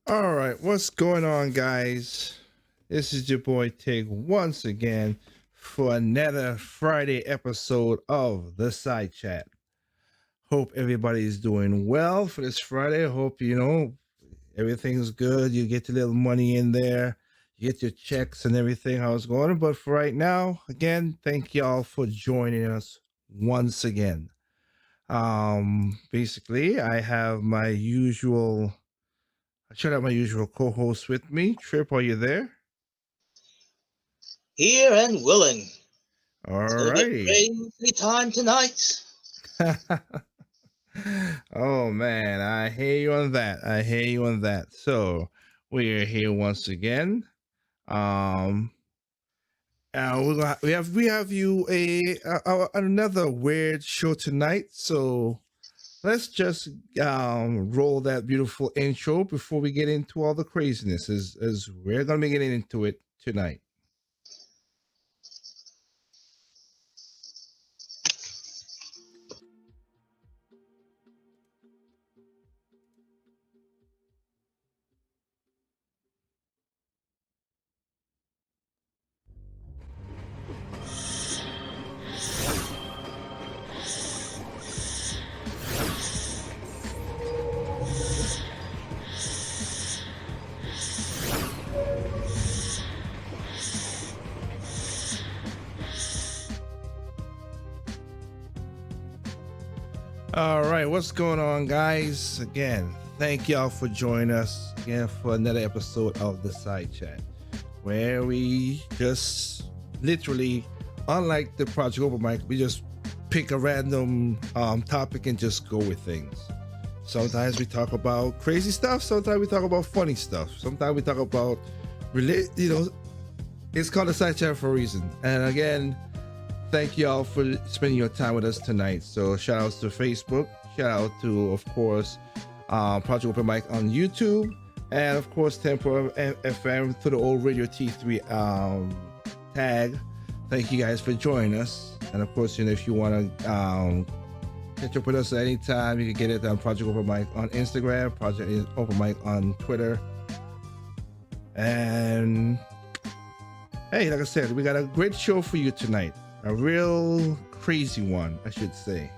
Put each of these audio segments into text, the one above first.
All right, what's going on, guys? This is your boy Tig once again for another Friday episode of the Side Chat. Hope everybody's doing well for this Friday. Hope everything's good. You get your little money in there, you get your checks and everything. How it's going? But for right now, again, thank y'all for joining us once again. Basically, I should have my usual co-host with me. Trip, are you there? Here and willing. It's All going to be a righty. crazy time tonight. Oh man, I hear you on that. I hear you on that. So we are here once again. Um, we have you another weird show tonight. So let's just roll that beautiful intro before we get into all the craziness. As we're gonna be getting into it tonight. All right, what's going on, guys? Again, thank y'all for joining us again for another episode of the Side Chat, where we just literally, unlike the Project Open Mic, we just pick a random topic and just go with things. Sometimes we talk about crazy stuff. Sometimes we talk about funny stuff. Sometimes we talk about it's called a Side Chat for a reason. And again, thank y'all for spending your time with us tonight. So shout outs to Facebook, shout out to, of course, Project Open Mic on YouTube, and of course Tempo FM to the old Radio T3 tag. Thank you guys for joining us. And of course, if you want to catch up with us at any time, you can get it on Project Open Mic on Instagram, Project Open Mic on Twitter. And hey, like I said, we got a great show for you tonight. A real crazy one, I should say.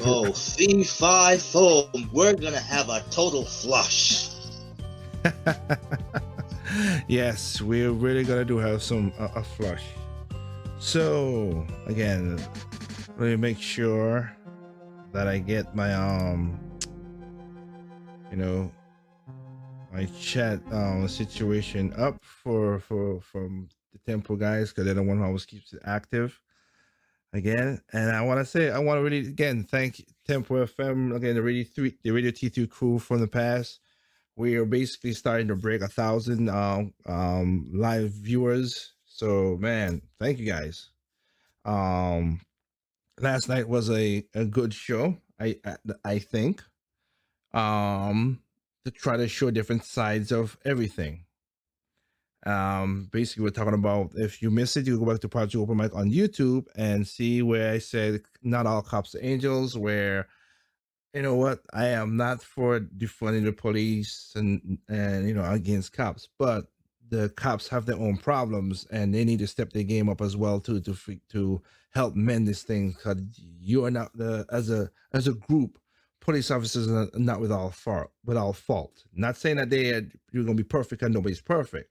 Oh, fee, fi, foam. We're going to have a total flush. Yes, we're really gonna have some a flush. So again, let me make sure that I get my my chat situation up for from the Tempo guys, because they're the one who always keeps it active again. And I want to really again thank Tempo FM again, the Radio T3 crew from the past. We are basically starting to break 1,000 live viewers. So man, thank you guys. Um, Last night was a good show. I think to try to show different sides of everything. Basically, we're talking about, if you miss it, you can go back to Project Open Mic on YouTube and see where I said not all cops are angels. Where, you know what, I am not for defunding the police and against cops, but the cops have their own problems and they need to step their game up as well to help mend this thing, because you are not the as a group, police officers are not without fault. Not saying that you're gonna be perfect and nobody's perfect,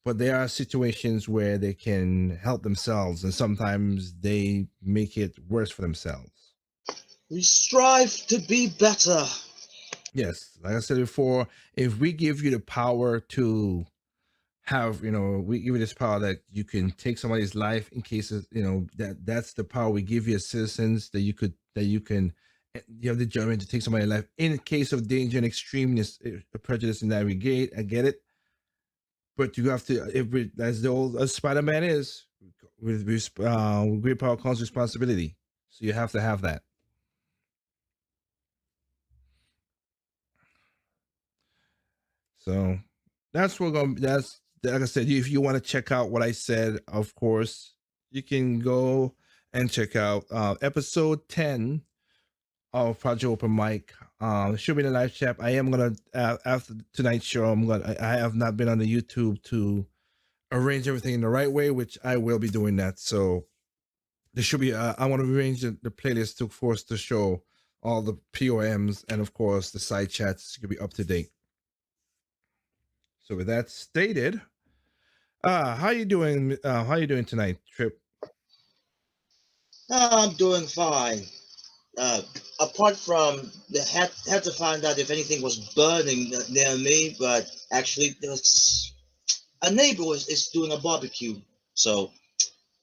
but there are situations where they can help themselves and sometimes they make it worse for themselves. We strive to be better. Yes, like I said before, if we give you the power to we give you this power that you can take somebody's life in cases, that's the power we give you as citizens, that you have the judgment to take somebody's life in case of danger and extremeness, prejudice and navigate. I get it, but you have to, as the old as Spider-Man is, with great power comes responsibility. So you have to have that. So that's what going. That's like I said. If you want to check out what I said, of course, you can go and check out episode 10 of Project Open Mic. It should be in the live chat. I am gonna after tonight's show. I have not been on the YouTube to arrange everything in the right way, which I will be doing that. So there should be. I want to arrange the playlist to force to show all the POMs and of course the side chats to be up to date. So with that stated, how you doing? How you doing tonight, Trip? I'm doing fine. Uh, Apart from the had to find out if anything was burning near me, but actually there's a neighbor is doing a barbecue, so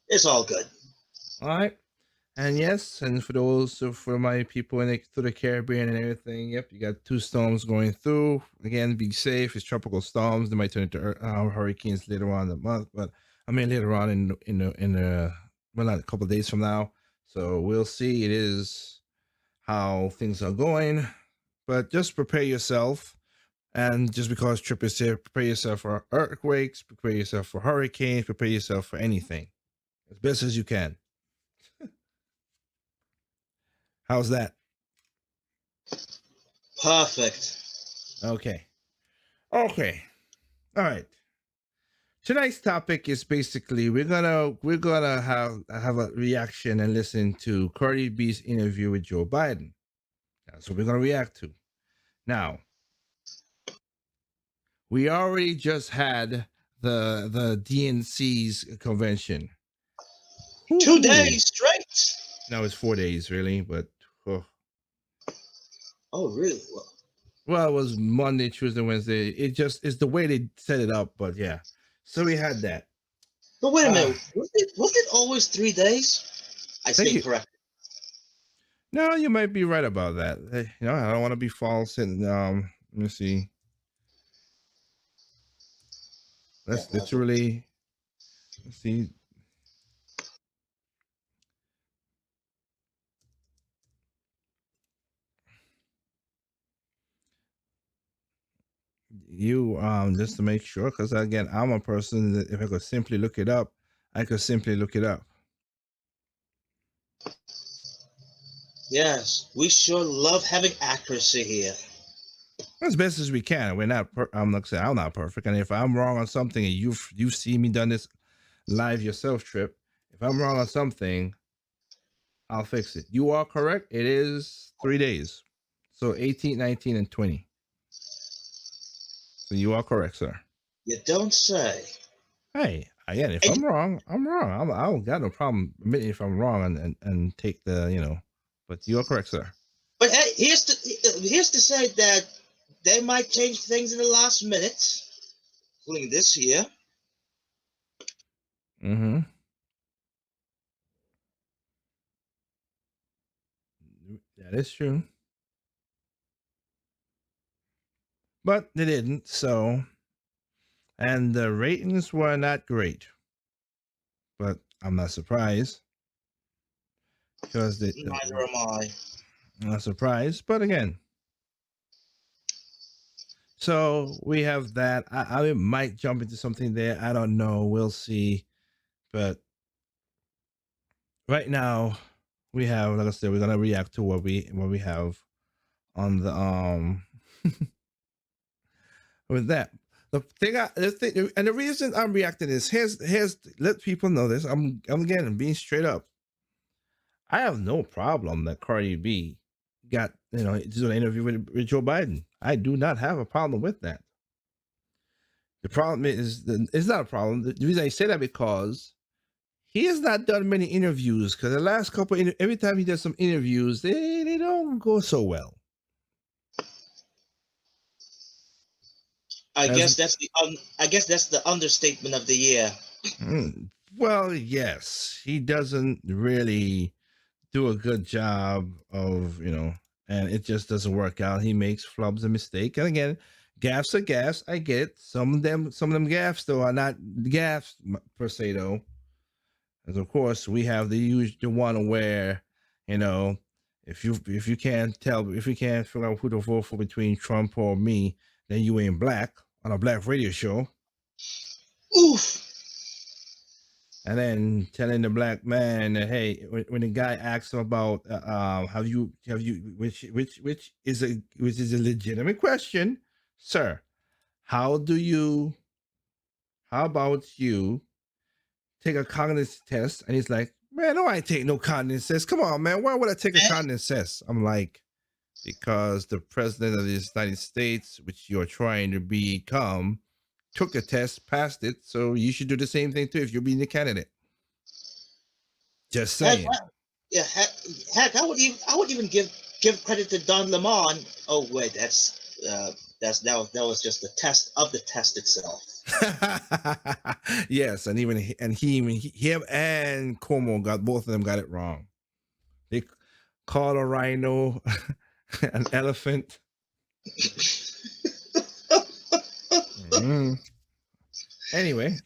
it's all good. All right. And yes, and for those for my people in through the Caribbean and everything, yep, you got two storms going through. Again, be safe. It's tropical storms. They might turn into hurricanes later on in the month, but I mean later on in the well, not a couple of days from now. So we'll see. It is how things are going, but just prepare yourself. And just because Trip is here, prepare yourself for earthquakes, prepare yourself for hurricanes, prepare yourself for anything as best as you can. How's that? Perfect. Okay. Okay. All right. Tonight's topic is basically we're gonna have a reaction and listen to Cardi B's interview with Joe Biden. That's what we're gonna react to. Now, we already just had the DNC's convention. 2 days Woo-hoo. straight. No, it's 4 days really, but oh, Oh, really? well, it was Monday, Tuesday, Wednesday. It just is the way they set it up, but yeah. So we had that. But wait a Ah, minute. Was it always 3 days? I thank stand you. corrected. No, you might be right about that. I don't want to be false. And let me see. Yeah, That's literally. Let's see. You just to make sure, because again, I'm a person that if I could simply look it up, I could simply look it up yes, we sure love having accuracy here. as best as we can. We're not. I'm not saying I'm not perfect, and if I'm wrong on something, and you see me done this live yourself, Trip. If I'm wrong on something, I'll fix it. You are correct. It is 3 days. So 18, 19, and 20. So you are correct, sir. You don't say. Hey, again, if And, I'm wrong, I'm wrong. I don't got no problem admitting if I'm wrong and take the. But you are correct, sir. but hey, here's to say that they might change things in the last minute, including this year. Mm-hmm. That is true. But they didn't, so and the ratings were not great. But I'm not surprised because Neither am I. I'm not surprised. But again, so we have that. I might jump into something there. I don't know. We'll see. But right now, we have, like I said, we're gonna react to what we have on the with that. The thing, and the reason I'm reacting is here's let people know this. I'm again being straight up. I have no problem that Cardi B got doing an interview with Joe Biden. I do not have a problem with that. The problem is it's not a problem. The reason I say that because he has not done many interviews because the last couple every time he does some interviews they don't go so well. As I guess that's the understatement of the year. well, yes, he doesn't really do a good job of and it just doesn't work out. He makes flubs and mistakes, and again, gaffes are gaffes. I get it. Some of them gaffes though are not gaffes per se though. As of course we have the one where you know if you can't figure out who to vote for between Trump or me, then you ain't black. on a black radio show, Oof. and then telling the black man that, hey, when the guy asks him about have you which is a legitimate question, sir. How do you how about you take a cognitive test? And he's like, man, no, I ain't take no cognitive test. Come on, man. Why would I take a cognitive test? I'm like, because the president of the United States, which you're trying to become, took a test, passed it. So you should do the same thing too if you're being a candidate. Just Heck, saying. yeah, heck, I would even give credit to Don Lemon. Oh wait, that was just the test of the test itself. Yes, and him and Cuomo got both of them got it wrong. They call a rhino an elephant. Mm. Anyway,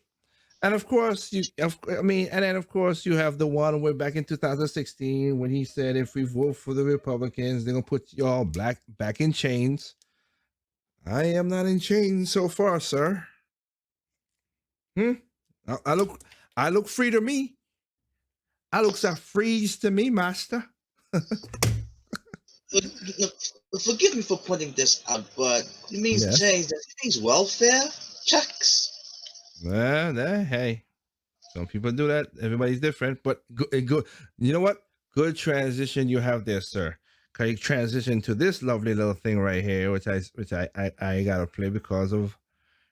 and of course and then of course you have the one way back in 2016 when he said if we vote for the Republicans, they're gonna put y'all back in chains. I am not in chains so far, sir. I look free to me. I look so freeze to me, master. Forgive me for pointing this out, but it means Yes. change. That means welfare checks. Hey, some people do that. Everybody's different, but good. You know what? Good transition you have there, sir. Can you transition to this lovely little thing right here, which I gotta play because of,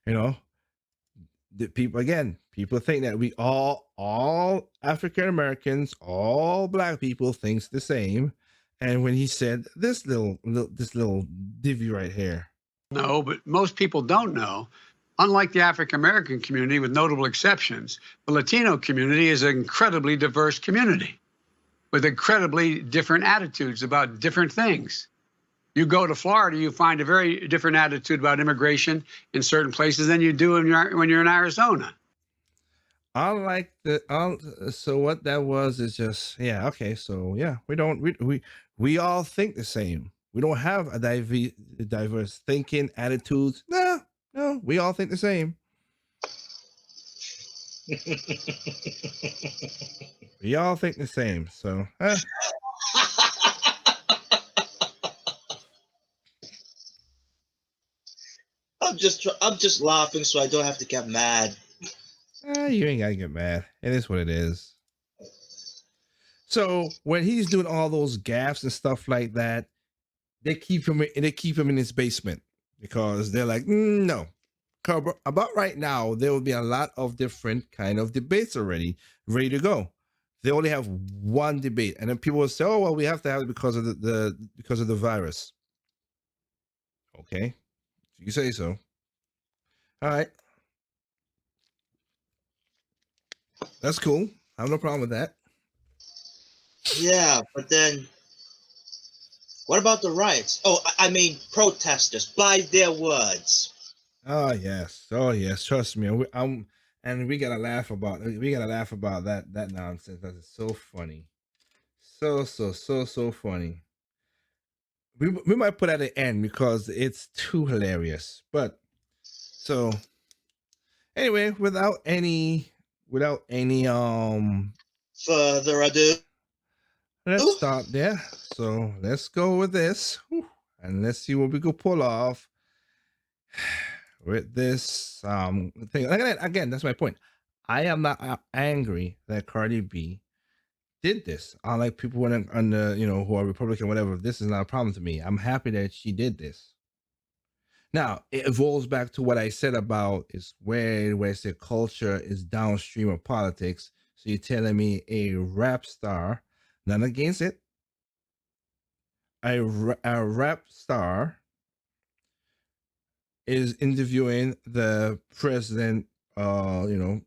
you know, the people think that we all African Americans, all black people thinks the same. And when he said this little divvy right here. No, but most people don't know. Unlike the African American community, with notable exceptions, the Latino community is an incredibly diverse community with incredibly different attitudes about different things. You go to Florida, you find a very different attitude about immigration in certain places than you do when you're in Arizona. So what that was is just, yeah, okay, so yeah, we all think the same. We don't have a diverse thinking attitudes. No, we all think the same. We all think the same. So I'm just laughing so I don't have to get mad. you ain't gotta get mad. It is what it is. So when he's doing all those gaffes and stuff like that, they keep him in his basement because they're like, no. About right now, there will be a lot of different kind of debates already ready to go. They only have one debate, and then people will say, "Oh, well, we have to have it because of the virus." Okay, you say so. All right, that's cool. I have no problem with that. Yeah, but then what about the riots? Oh, I mean protesters. By their words. Oh yes. Trust me, and we gotta laugh about that nonsense. That is so funny, so funny. We might put at the end because it's too hilarious. But so anyway, without any Further ado. let's start there. So let's go with this. And let's see what we could pull off with this thing. Again, that's my point. I am not angry that Cardi B did this. Unlike people on the who are Republican, whatever. This is not a problem to me. I'm happy that she did this. Now it evolves back to what I said about is where I say culture is downstream of politics. So you're telling me a rap star, not against it, a rap star is interviewing the president, the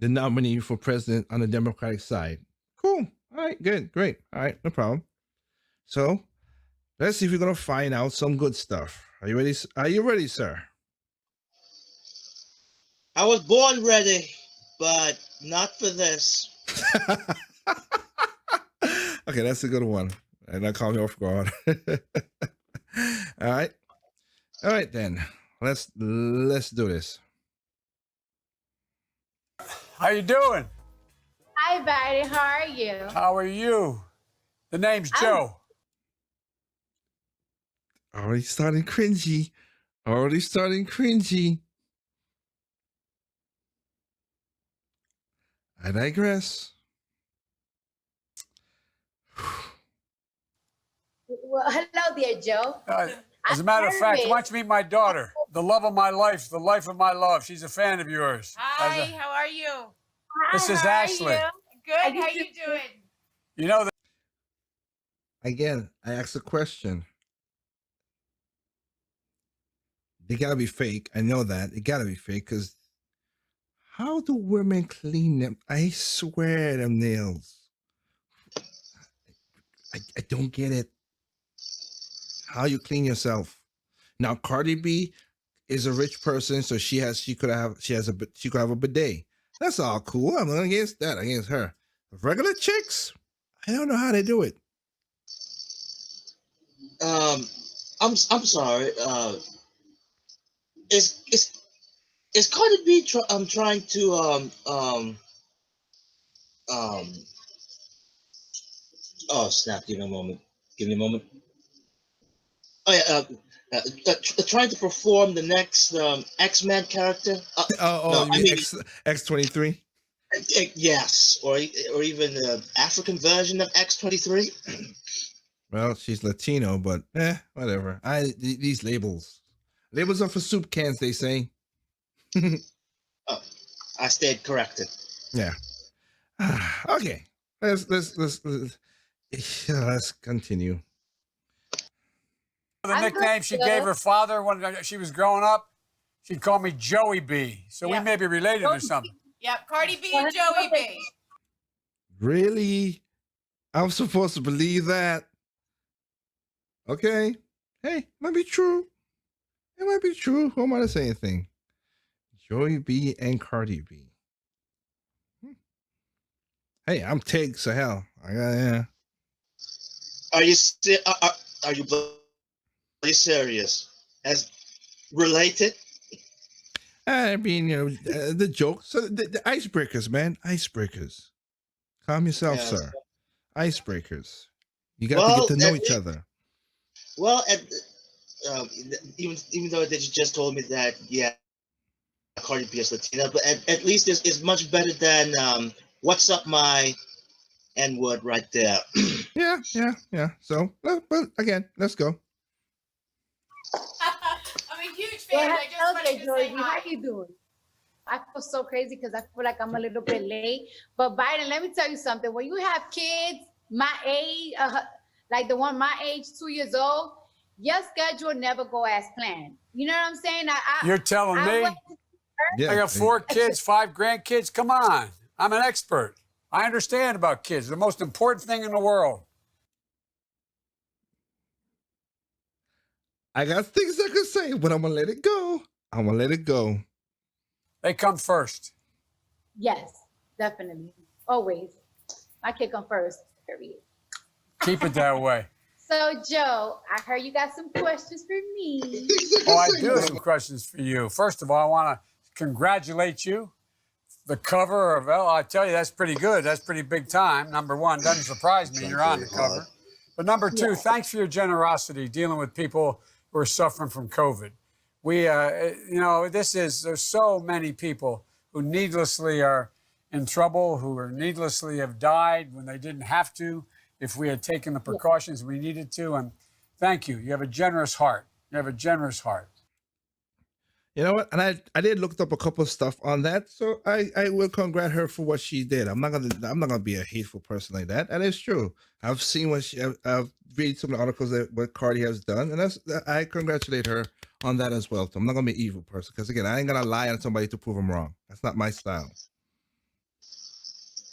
nominee for president on the Democratic side. Cool. All right, good, great. All right, no problem. So let's see if we're gonna find out some good stuff. Are you ready? Are you ready, sir? I was born ready, but not for this. Okay, that's a good one. And that caught me off guard. All right. All right then. let's do this. How you doing? Hi, Barry. How are you? How are you? The name's I'm- Joe. Already starting cringy. Already starting cringy. I digress. Well, hello there, Joe. As a matter of fact, nervous. why don't you meet my daughter? The love of my life, the life of my love. She's a fan of yours. Hi, how are you? This is Hi, how are Ashley. you? Good. Are How you you doing? You know that Again, I asked a question. They gotta be fake. I know that. It gotta be fake because how do women clean them? I swear them nails. I don't get it. How you clean yourself. Now Cardi B is a rich person, so she could have a bidet. That's all cool. I'm not against that, against her. Regular chicks, I don't know how they do it. I'm sorry. Is Cardi B trying to oh snap! Give me a moment. Give me a moment. Oh yeah. Trying to perform the next X-Men character. No, You I mean mean X23? yes, or even the African version of X-23. Well, she's Latino, but whatever. These labels are for soup cans, they say. Oh, I stayed corrected. Yeah. Okay. Let's continue. the I'm nickname good, she Joe. gave her father when she was growing up? She'd call me Joey B. So we Yeah. may be related or something. Yep, Cardi B and Joey B. Really? I'm supposed to believe that? Okay. Hey, might be true. It might be true. Who am I to say anything? Joey B and Cardi B. Hey, I'm Tig, so hell. Yeah. Are you bloody serious? As related? I mean, the jokes, the icebreakers, man. Icebreakers. Calm yourself, Yes. sir. Icebreakers. You got to get to know each other. Well, even though that you just told me that, yeah, Cardi B is Latina, but at least it's much better than "What's Up My N-word" right there. Yeah. So, but again, let's go. I'm a huge Well, fan. I just hello wanted there, to Joey. say How hi. you doing? I feel so crazy because I feel like I'm a little bit late. But Biden, let me tell you something. When you have kids my age, like the one my age, 2 years old, your schedule never go as planned. You know what I'm saying? You're telling I me? went to Yeah. I got 4 kids, 5 grandkids. Come on. I'm an expert. I understand about kids. The most important thing in the world. I got things I could say, but I'm gonna let it go. I'm gonna let it go. They come first. Yes, definitely. Always. My kid come first, period. Keep it that way. So, Joe, I heard you got some questions for me. Oh, I do have some questions for you. First of all, I want to congratulate you. The cover of, well, I tell you, that's pretty good. That's pretty big time. Number one, doesn't surprise me. You're on the cover. But number two, Yeah. thanks for your generosity dealing with people who are suffering from COVID. There's so many people who needlessly are in trouble, who are needlessly have died when they didn't have to, if we had taken the precautions we needed to. And thank you. You have a generous heart. You have a generous heart. You know what? And I did look up a couple of stuff on that, so I will congratulate her for what she did. I'm not gonna be a hateful person like that, and it's true. I've seen I've read some of the articles that what Cardi has done, and I congratulate her on that as well. So I'm not gonna be an evil person because again, I ain't gonna lie on somebody to prove them wrong. That's not my style.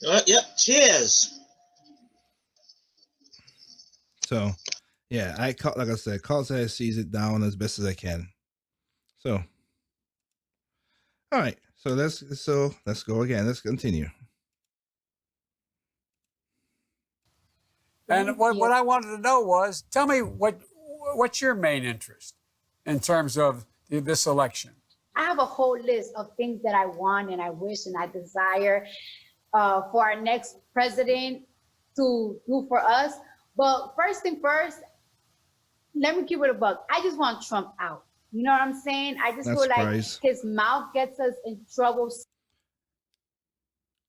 Yep. Cheers. So yeah, like I said, cause I seize it down as best as I can. So all right, so let's go again. Let's continue. And what I wanted to know was, tell me what's your main interest in terms of this election? I have a whole list of things that I want and I wish and I desire for our next president to do for us. But first thing first, let me keep it a buck. I just want Trump out. You know what I'm saying? I just Not feel like surprised. his mouth gets us in trouble.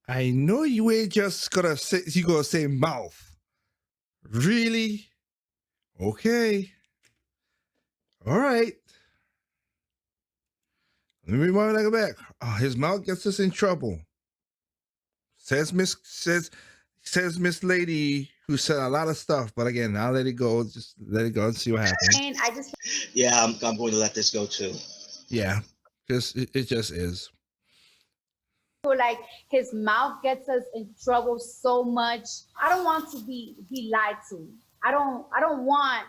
I know you ain't just gonna say you gonna say mouth. Really? Okay. All right. Let me rewind that back. Oh, his mouth gets us in trouble. Says Miss Lady who said a lot of stuff, but again, I'll let it go. Just let it go and see what happens. And I just Yeah, I'm going to let this go too. Yeah, just it just is. feel like his mouth gets us in trouble so much. I don't want to be lied to. I don't want,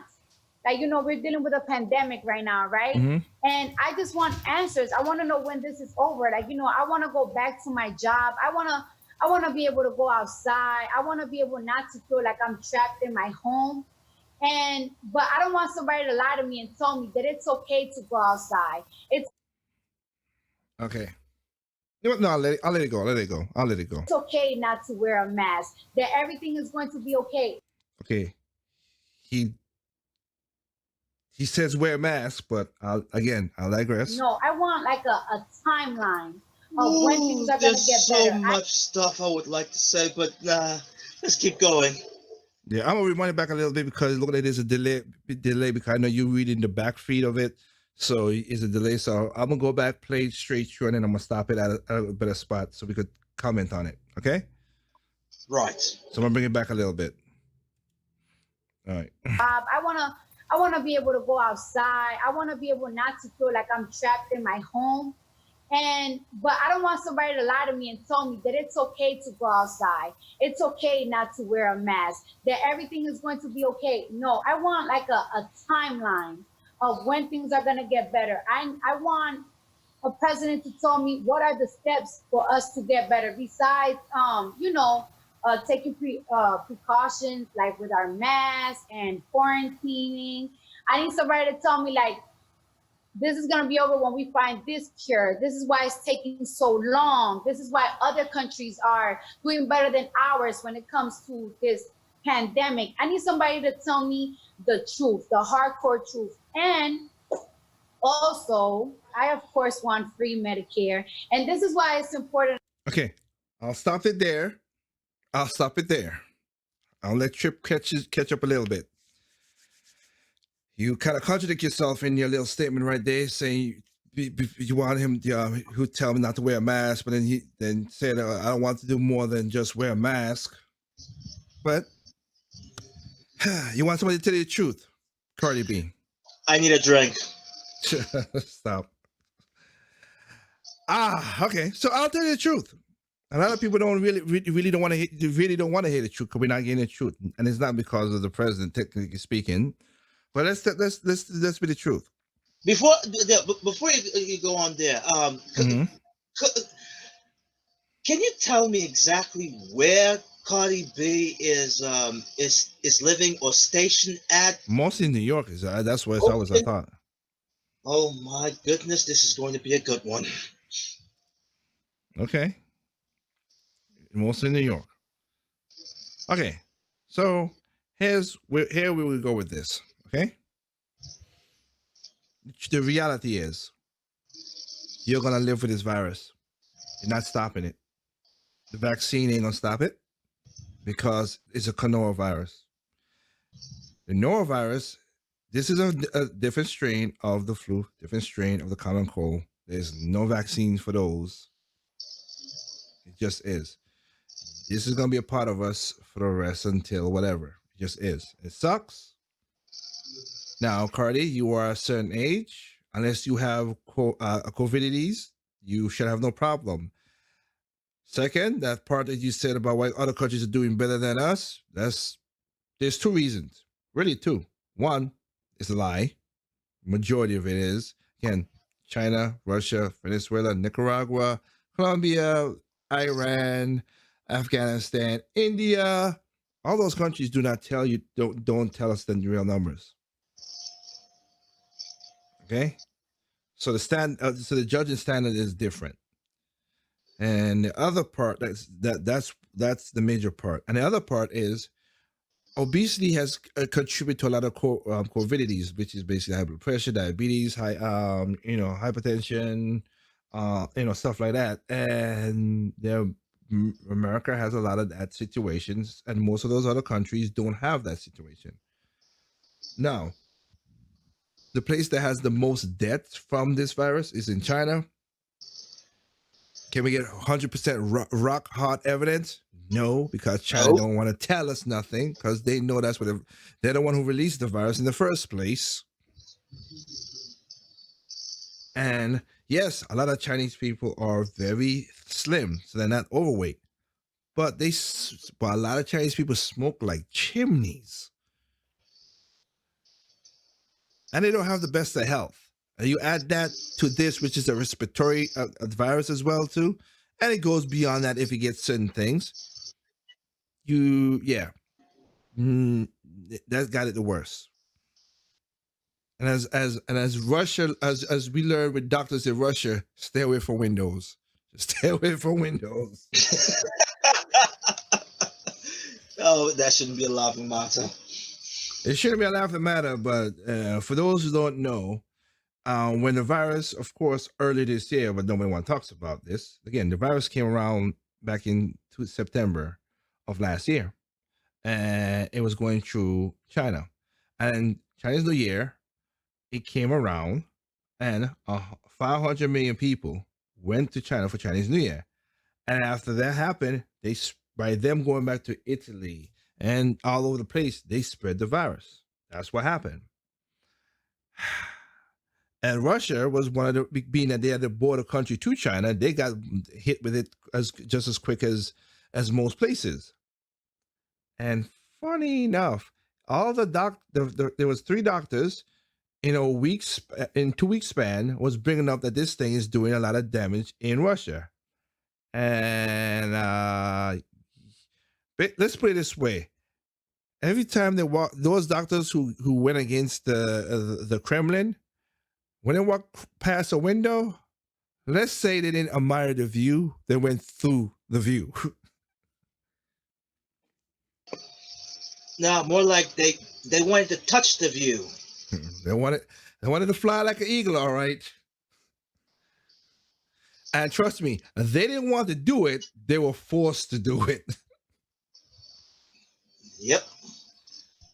like, you know, we're dealing with a pandemic right now, right? Mm-hmm. And I just want answers. I want to know when this is over. Like, you know, I want to go back to my job. I want to be able to go outside. I want to be able not to feel like I'm trapped in my home. But I don't want somebody to lie to me and tell me that it's okay to go outside. It's Okay. No, I'll let it go. Let it go. I'll let it go. okay not to wear a mask. That everything is going to be okay. Okay. He says wear a mask, but I'll digress. No, I want like a timeline of when things are going to There's get so better. much stuff I would like to say, but let's keep going. Yeah, I'm gonna rewind it back a little bit because look like there's a delay because I know you're reading the back feed of it, so it's a delay. So I'm gonna go back, play it straight through, and then I'm gonna stop it at a better spot so we could comment on it. Okay? Right. So I'm gonna bring it back a little bit. All right. I want to be able to go outside. I want to be able not to feel like I'm trapped in my home. But I don't want somebody to lie to me and tell me that it's okay to go outside. It's okay not to wear a mask. That everything is going to be okay. No, I want like a timeline of when things are going to get better. I want a president to tell me what are the steps for us to get better besides, taking precautions like with our masks and quarantining. I need somebody to tell me like, this is going to be over when we find this cure. This is why it's taking so long. This is why other countries are doing better than ours when it comes to this pandemic. I need somebody to tell me the truth, the hardcore truth. And also, I, of course, want free Medicare. And this is why it's important. Okay, I'll stop it there. I'll let Trip catch up a little bit. You kind of contradict yourself in your little statement right there, saying you want him who tell me not to wear a mask, but then he said I don't want to do more than just wear a mask. But you want somebody to tell you the truth, Cardi B. I need a drink. Stop. Okay. So I'll tell you the truth. A lot of people don't really don't want to hear the truth because we're not getting the truth, and it's not because of the president, technically speaking. But let's be the truth. Before you go on there, Mm-hmm. can you tell me exactly where Cardi B is living or stationed at? Mostly in New York. That's what I thought. Oh my goodness, this is going to be a good one. Okay. Mostly in New York. Okay. So here we will go with this. Okay. The reality is you're gonna live with this virus. You're not stopping it. The vaccine ain't gonna stop it because it's a coronavirus. The norovirus, this is a different strain of the flu, different strain of the common cold. There's no vaccines for those. It just is. This is gonna be a part of us for the rest until whatever. It just is. It sucks. Now, Cardi, you are a certain age. Unless you have a COVID disease, you should have no problem. Second, that part that you said about why other countries are doing better than us, there's two reasons. Really two. One is a lie. Majority of it is. Again, China, Russia, Venezuela, Nicaragua, Colombia, Iran, Afghanistan, India. All those countries do not tell you, don't tell us the real numbers. Okay? So so the judging standard is different. And the other part that's the major part. And the other part is obesity has contributed to a lot of comorbidities, which is basically high blood pressure, diabetes, high hypertension, stuff like that. And America has a lot of that situations, and most of those other countries don't have that situation. Now, the place that has the most deaths from this virus is in China. Can we get 100% rock hard evidence? No, because China No. don't want to tell us nothing because they know that's what they're the one who released the virus in the first place. And yes, a lot of Chinese people are very slim, so they're not overweight. But a lot of Chinese people smoke like chimneys, and they don't have the best of health. And you add that to this, which is a respiratory virus as well too, and it goes beyond that if you get certain things. That's got it the worst. And as Russia, as we learned with doctors in Russia, stay away from windows. Just stay away from windows. Oh, that shouldn't be a laughing matter. It shouldn't be a laughing matter, but for those who don't know, when the virus, of course, early this year, but nobody talks about this. Again, the virus came around back in September of last year, and it was going through China. And Chinese New Year, it came around, and 500 million people went to China for Chinese New Year. And after that happened, by them going back to Italy and all over the place, they spread the virus. That's what happened. And Russia was one of the, being that they had the border country to China, they got hit with it just as quick as most places. And funny enough, all there was 3 doctors in 2 weeks span was bringing up that this thing is doing a lot of damage in Russia. And let's put it this way: every time they walk, those doctors who went against the Kremlin, when they walk past a window, let's say they didn't admire the view, they went through the view. Now, more like they wanted to touch the view. They wanted to fly like an eagle, all right. And trust me, they didn't want to do it; they were forced to do it. Yep.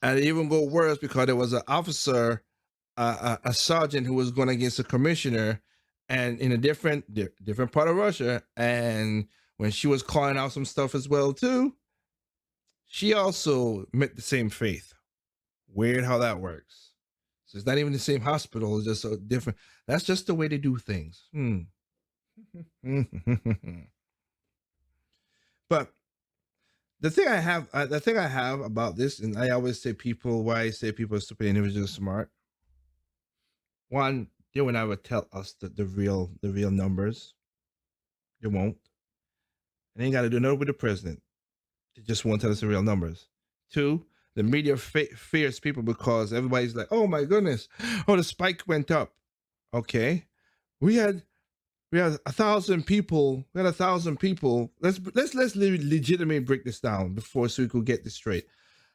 And it even go worse because there was an officer, a sergeant who was going against a commissioner, and in a different part of Russia. And when she was calling out some stuff as well too, she also met the same fate. Weird how that works. So it's not even the same hospital; it's just so different. That's just the way they do things. But the thing I have about this, and I always say why I say people are stupid, individuals smart. One, they will never tell us the real numbers. They won't. And they ain't got to do nothing with the president. They just won't tell us the real numbers. 2, the media fears people because everybody's like, "Oh my goodness, oh the spike went up." Okay, we had 1,000 people. We had 1,000 people. Let's legitimately break this down before so we could get this straight.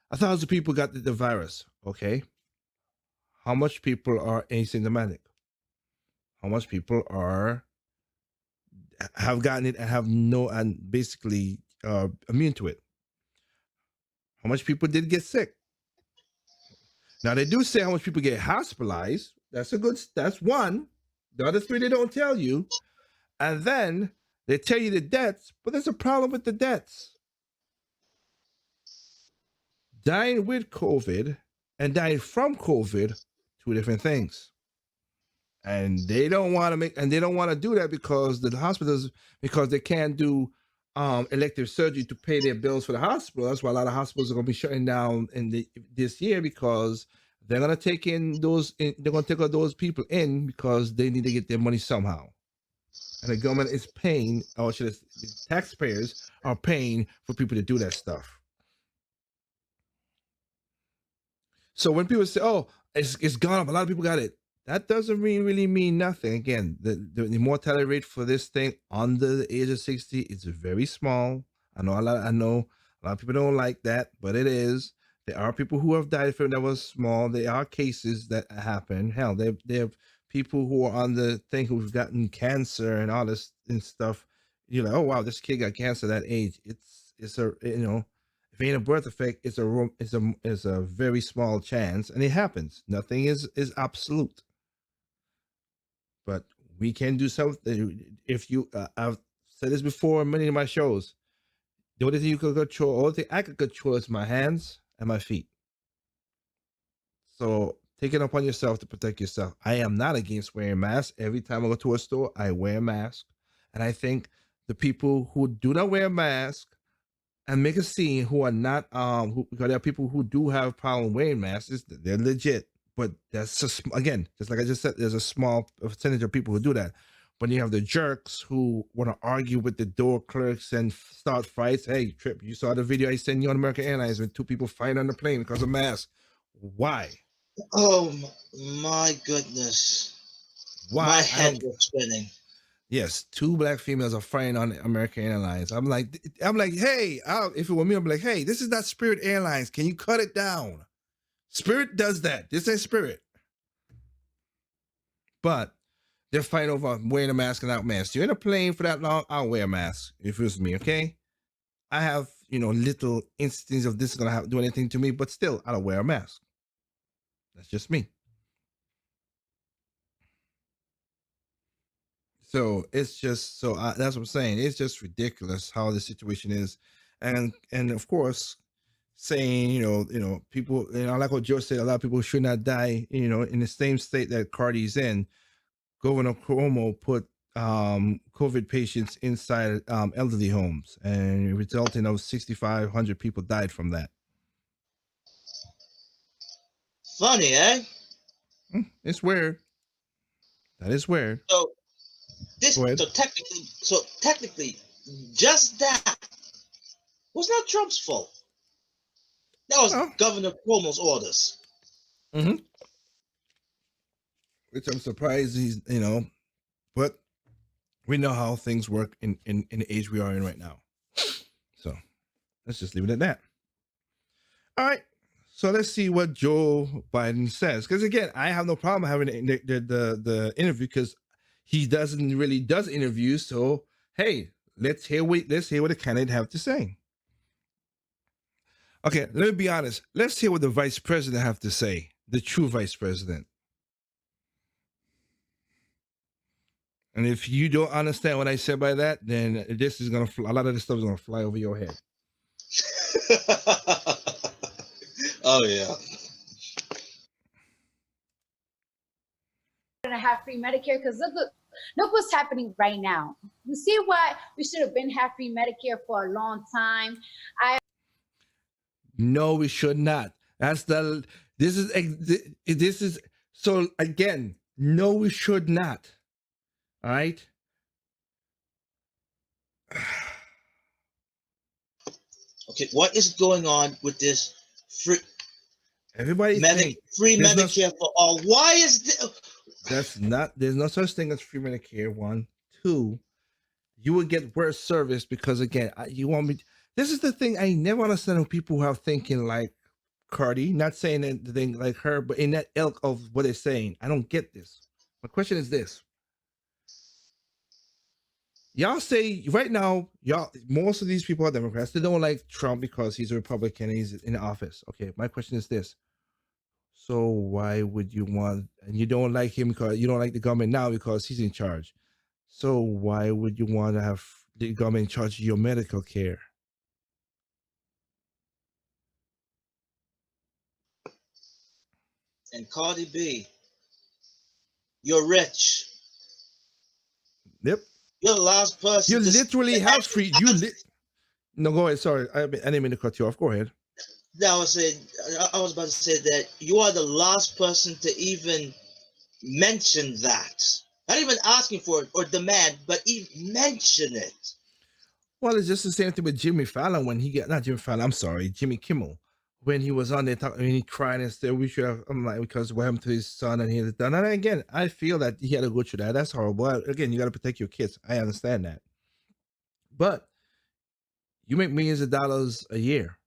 1,000 people got the virus. Okay, how much people are asymptomatic? How much people have gotten it and have basically immune to it? How much people did get sick? Now they do say how much people get hospitalized. That's one. The other 3 they don't tell you. And then they tell you the deaths, but there's a problem with the deaths. Dying with COVID and dying from COVID, 2 different things. And they don't want to do that because the hospitals, because they can't do elective surgery to pay their bills for the hospital. That's why a lot of hospitals are going to be shutting down this year, because they're going to take those people in because they need to get their money somehow. And the government is paying, or should I say, the taxpayers are paying for people to do that stuff. So when people say, "Oh, it's gone up," a lot of people got it. that doesn't really mean nothing. Again, the mortality rate for this thing under the age of 60 is very small. I know a lot of people don't like that, but it is. There are people who have died from that was small. There are cases that happen. Hell, they have people who are on the thing who've gotten cancer and all this and stuff. You're like, oh wow, this kid got cancer at that age. It's a if it ain't a birth effect, it's a very small chance, and it happens. Nothing is absolute, but we can do something. If you, I've said this before in many of my shows. The only thing you can control, the only thing I can control is my hands and my feet. So take it upon yourself to protect yourself. I am not against wearing masks. Every time I go to a store, I wear a mask, and I think the people who do not wear a mask and make a scene who are not because there are people who do have a problem wearing masks, they're legit, but that's just, again, just like I just said, there's a small percentage of people who do that. But you have the jerks who want to argue with the door clerks and start fights. Hey, Trip, you saw the video I sent you on American Airlines when two people fight on the plane because of masks. Why? Oh my goodness. Why? My I head don't. was spinning. Yes, two black females are fighting on American Airlines. I'm like, hey, if it were me, I'm like, hey, this is not Spirit Airlines. Can you cut it down? Spirit does that. This ain't Spirit. But they're fighting over wearing a mask and not mask. You're in a plane for that long, I'll wear a mask if it was me, okay? I have, little instances of this is gonna do anything to me, but still, I don't wear a mask. That's just me. So it's just that's what I'm saying. It's just ridiculous how the situation is, and of course, saying people, like what Joe said, a lot of people should not die. In the same state that Cardi's in, Governor Cuomo put COVID patients inside elderly homes, and resulting of 6,500 people died from that. Funny, eh? It's weird. That is weird. So Go ahead. technically, just that was not Trump's fault. That was Oh. Governor Cuomo's orders. Mm-hmm. Which I'm surprised but we know how things work in the age we are in right now. So let's just leave it at that. All right. So let's see what Joe Biden says. Because again, I have no problem having the interview because he does interviews. So hey, let's hear what the candidate have to say. Okay, let me be honest. Let's hear what the vice president have to say. The true vice president. And if you don't understand what I said by that, then this is a lot of this stuff is gonna fly over your head. Oh yeah. To have free Medicare because look what's happening right now. You see why we should have been have free Medicare for a long time. No, we should not. This is so again. No, we should not. All right. Okay, what is going on with this free? Everybody free Medicare for all. Why is this? There's no such thing as free Medicare. 1, 2, you will get worse service because again, you want me. This is the thing I never understand when people who are thinking like Cardi, not saying that the thing like her, but in that ilk of what they're saying. I don't get this. My question is this. Y'all say right now, most of these people are Democrats. They don't like Trump because he's a Republican and he's in office. Okay, my question is this. So why would you want, and you don't like him because you don't like the government now because he's in charge. So why would you want to have the government in charge of your medical care? And Cardi B, you're rich. Yep. You're the last person. You literally have free. No, go ahead. Sorry, I didn't mean to cut you off. Go ahead. I was about to say that you are the last person to even mention that. Not even asking for it or demand, but even mention it. Well, it's just the same thing with Jimmy Fallon when he got, not Jimmy Fallon, I'm sorry, Jimmy Kimmel, when he was on there talking, when he cried and said we should have, I'm like, because what happened to his son and he had done. And again, I feel that he had to go through that. That's horrible. Again, you got to protect your kids. I understand that, but you make millions of dollars a year.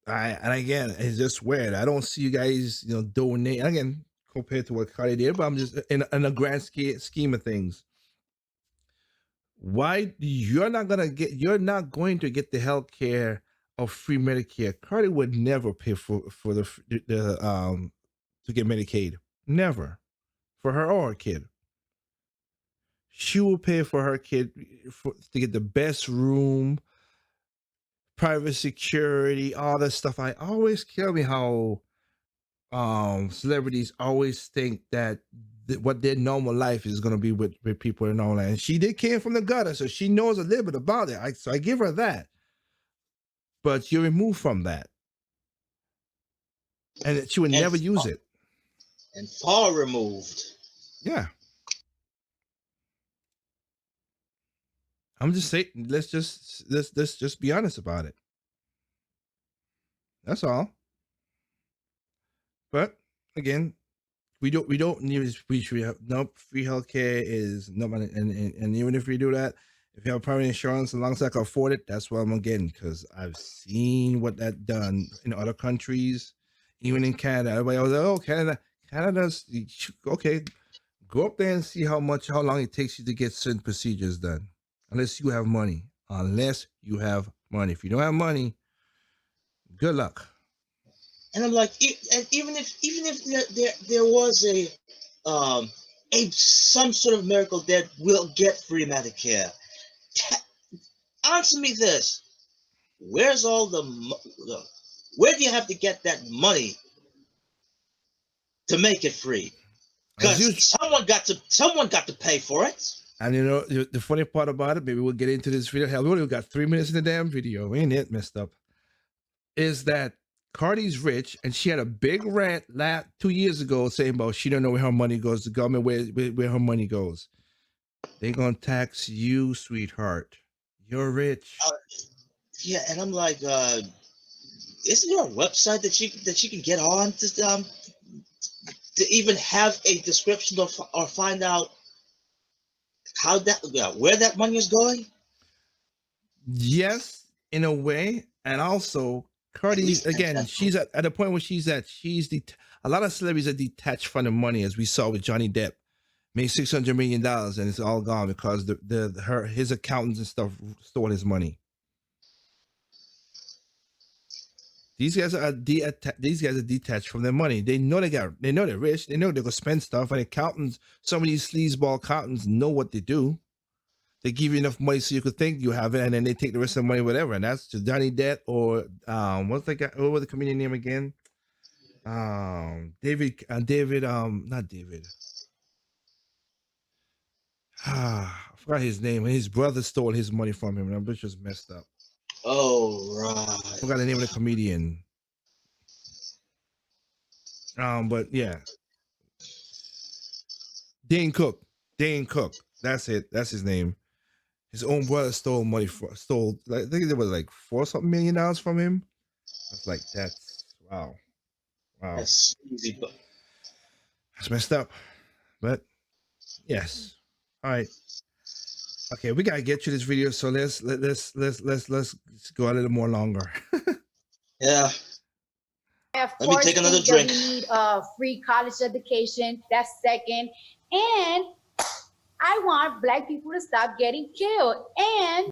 And again, it's just weird. I don't see you guys, donate again compared to what Cardi did, but I'm just in a grand scheme of things. Why you're not going to get the health care of free Medicare. Cardi would never pay for the to get Medicaid. Never. For her or her kid. She will pay for her kid to get the best room, private security, all that stuff. I always kill me how celebrities always think that what their normal life is going to be with people in all that. And she did came from the gutter, so she knows a little bit about it. So I give her that. But you're removed from that, and she would never use it. And far removed. Yeah. I'm just saying, let's just be honest about it. That's all. But again, we don't need, we should have no free healthcare is no money, and even if we do that, if you have private insurance, as long as I can afford it, that's what I'm getting, because I've seen what that done in other countries, even in Canada. Everybody was like, oh, Canada's okay. Go up there and see how long it takes you to get certain procedures done, unless you have money. Unless you have money. If you don't have money, good luck. And I'm like, and even if there was a some sort of miracle that will get free Medicare, answer me this: where's all where do you have to get that money to make it free? Because someone got to pay for it. And the funny part about it, maybe we'll get into this video. Hell, we only got 3 minutes in the damn video. Ain't it messed up? Is that Cardi's rich, and she had a big rant 2 years ago saying about she don't know where her money goes. The government where her money goes. They gonna tax you, sweetheart. You're rich. Yeah, and I'm like, isn't there a website that she can get on to even have a description or find out how where that money is going? Yes, in a way, and also Cardi, again, she's at the point where she's at. A lot of celebrities are detached from the money, as we saw with Johnny Depp, made $600 million, and it's all gone because his accountants and stuff stole his money. These guys are detached from their money. They know they're rich. They know they're gonna spend stuff. And accountants, some of these sleazeball accountants know what they do. They give you enough money so you could think you have it, and then they take the rest of the money, whatever. And that's just Johnny Depp or what's the guy? What was the comedian name again? David, not David. I forgot his name. And his brother stole his money from him, and I'm just messed up. Oh, right. I forgot the name of the comedian. But yeah. Dane Cook. That's it. That's his name. His own brother stole money I think it was like $4 million from him. I was like, that's wow. That's easy, but that's messed up. But yes. All right. Okay, we gotta get to this video, so let's go a little more longer. Yeah. Of Let me course, take another think that drink. we need a free college education. That's second. And I want Black people to stop getting killed. And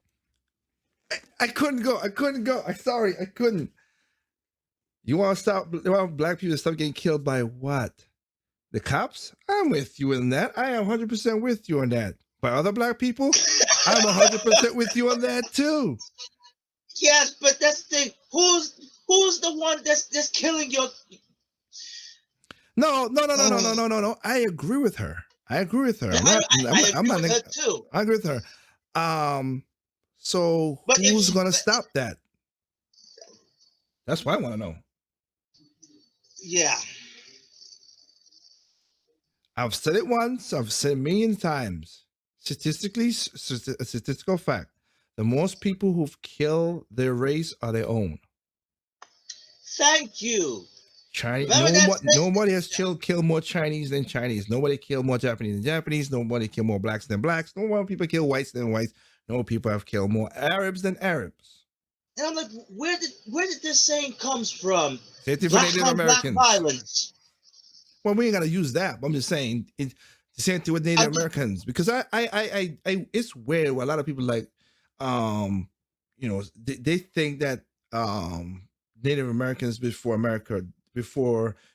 I couldn't go. I'm sorry, I couldn't. You want Black people to stop getting killed by what? The cops? I'm with you in that. I am 100% with you on that. By other Black people? I'm 100% with you on that too. Yes, but that's the thing. Who's the one that's killing your? No. I agree with her. I agree with her too. I agree with her. So but who's gonna stop that? That's what I want to know. Yeah. I've said it once. I've said it a million times. Statistical fact. the most people who've killed their race are their own. Thank you. Chinese. Remember that saying? Nobody has killed more Chinese than Chinese. Nobody killed more Japanese than Japanese. Nobody killed more blacks than blacks. No more people kill whites than whites. No people have killed more Arabs than Arabs. And I'm like, where did this saying comes from? Same thing for Black Native on black Americans. violence. Well, we ain't gonna use that. But I'm just saying it's the same thing with Native Americans, because I it's weird where a lot of people like, they think that Native Americans before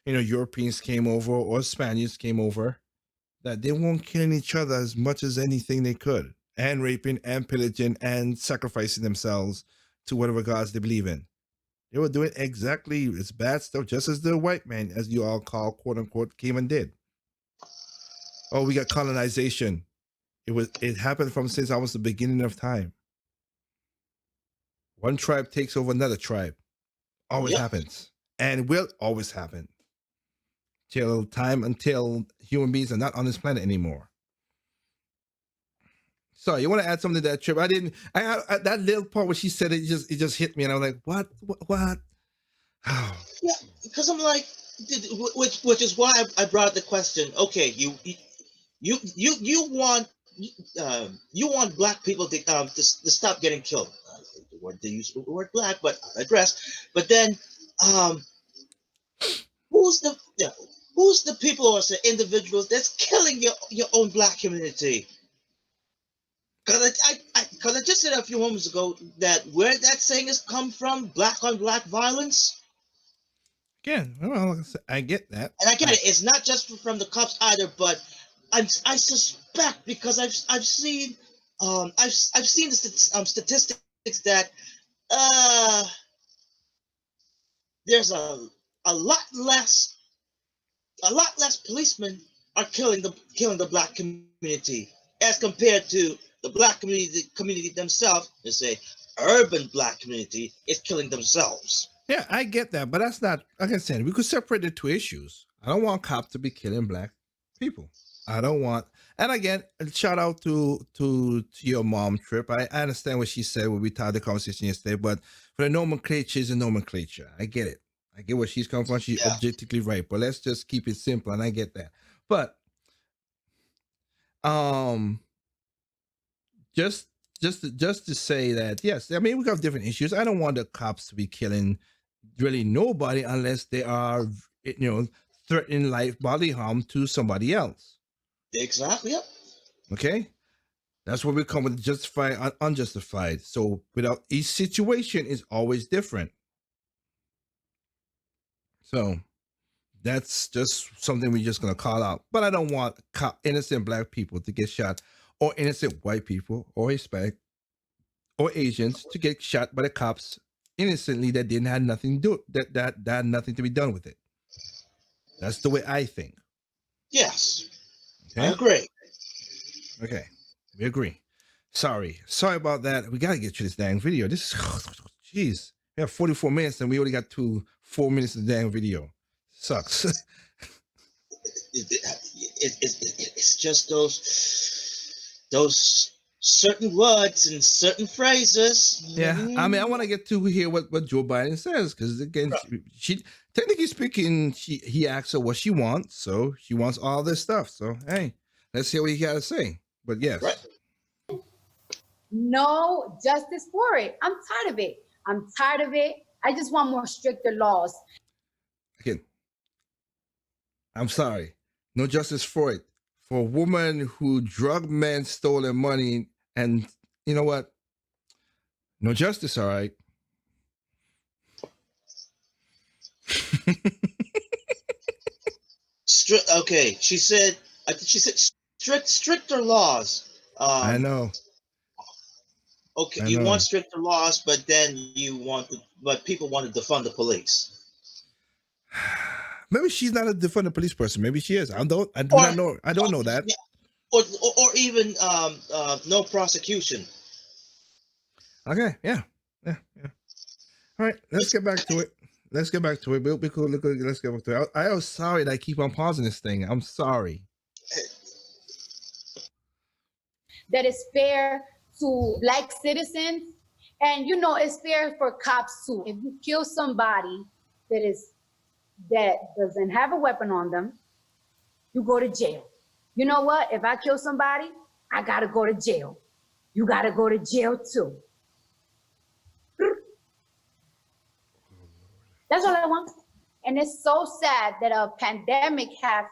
Europeans came over or Spaniards came over, that they weren't killing each other as much as anything they could, and raping and pillaging and sacrificing themselves to whatever gods they believe in. They were doing exactly as bad stuff, just as the white man, as you all call, quote unquote, came and did. Oh, we got colonization. It happened from since almost the beginning of time. One tribe takes over another tribe. Always happens. And will always happen. Until human beings are not on this planet anymore. So you want to add something to that, Trip? I that little part where she said it just hit me, and I was like, what? Yeah, because I'm like, which is why I brought the question. Okay, you want black people to stop getting killed. They use the word black, but I digress. But then, who's the people or the individuals that's killing your own black community? Because I just said a few moments ago that where that saying has come from, black on black violence. Again, well, I get that, and I get it. It's not just from the cops either, but I suspect, because I've seen the statistics that there's a lot less policemen are killing the black community as compared to the black community themselves. They say urban black community is killing themselves. Yeah, I get that, but that's not, like I said, we could separate the two issues. I don't want cops to be killing black people. I don't want, and again, shout out to your mom, Trip. I understand what she said when we had the conversation yesterday, but for the nomenclature is a nomenclature. I get it. I get where she's coming from. She's objectively right, but let's just keep it simple, and I get that. But just to say that, yes, I mean, we have different issues. I don't want the cops to be killing really nobody unless they are, threatening life, bodily harm to somebody else. Exactly. Yep. Okay, that's where we come with justified and unjustified. So without, each situation is always different. So that's just something we're just gonna call out. But I don't want innocent black people to get shot, or innocent white people, or Hispanic, or Asians to get shot by the cops innocently that didn't have nothing to do that had nothing to be done with it. That's the way I think. Yes. Okay? I agree. Okay, we agree. Sorry about that. We gotta get to this dang video. This is, jeez, we have 44 minutes and we only got 4 minutes of the dang video. Sucks. It's just those certain words and certain phrases. Yeah, I mean, I want to get to hear what Joe Biden says, because again, she technically speaking, he asks her what she wants, so she wants all this stuff. So hey, let's hear what he got to say. But yes, no justice for it. I'm tired of it. I just want more stricter laws. Again, I'm sorry, no justice for it. For a woman who drugged men, stole their money, and you know what? No justice, all right. Okay, she said stricter laws. I know. Okay, you want stricter laws, but then but people want to defund the police. Maybe she's not a defund the police person. Maybe she is. I do not know. I don't know that. Or even no prosecution. Okay, yeah. All right, let's get back to it. Let's get back to it. Let's get back to it. I was sorry that I keep on pausing this thing. I'm sorry. That is fair to Black citizens. And you know, it's fair for cops too. If you kill somebody that doesn't have a weapon on them, you go to jail. You know what? If I kill somebody, I gotta go to jail. You gotta go to jail too. That's all I want. And it's so sad that a pandemic has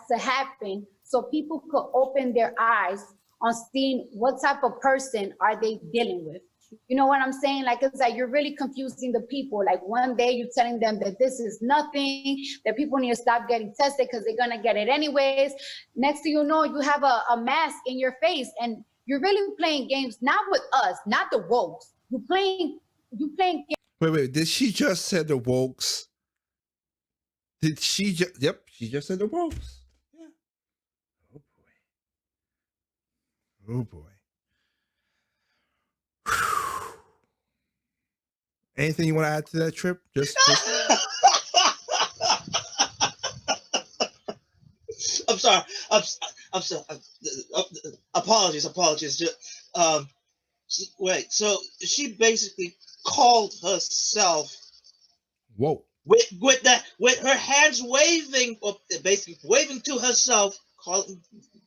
to happen so people could open their eyes on seeing what type of person are they dealing with. You know what I'm saying? Like, it's like you're really confusing the people. Like, one day you're telling them that this is nothing, that people need to stop getting tested because they're gonna get it anyways. Next thing you know, you have a mask in your face, and you're really playing games, not with us, not the wokes. You playing games. Wait. Did she just say the wokes? Did she just? Yep, she just said the wokes. Yeah. Oh boy. Oh boy. Anything you want to add to that, Trip? Just... I'm sorry. I'm sorry. Apologies. Wait. So she basically called herself Whoa. with her hands waving, or basically waving to herself, calling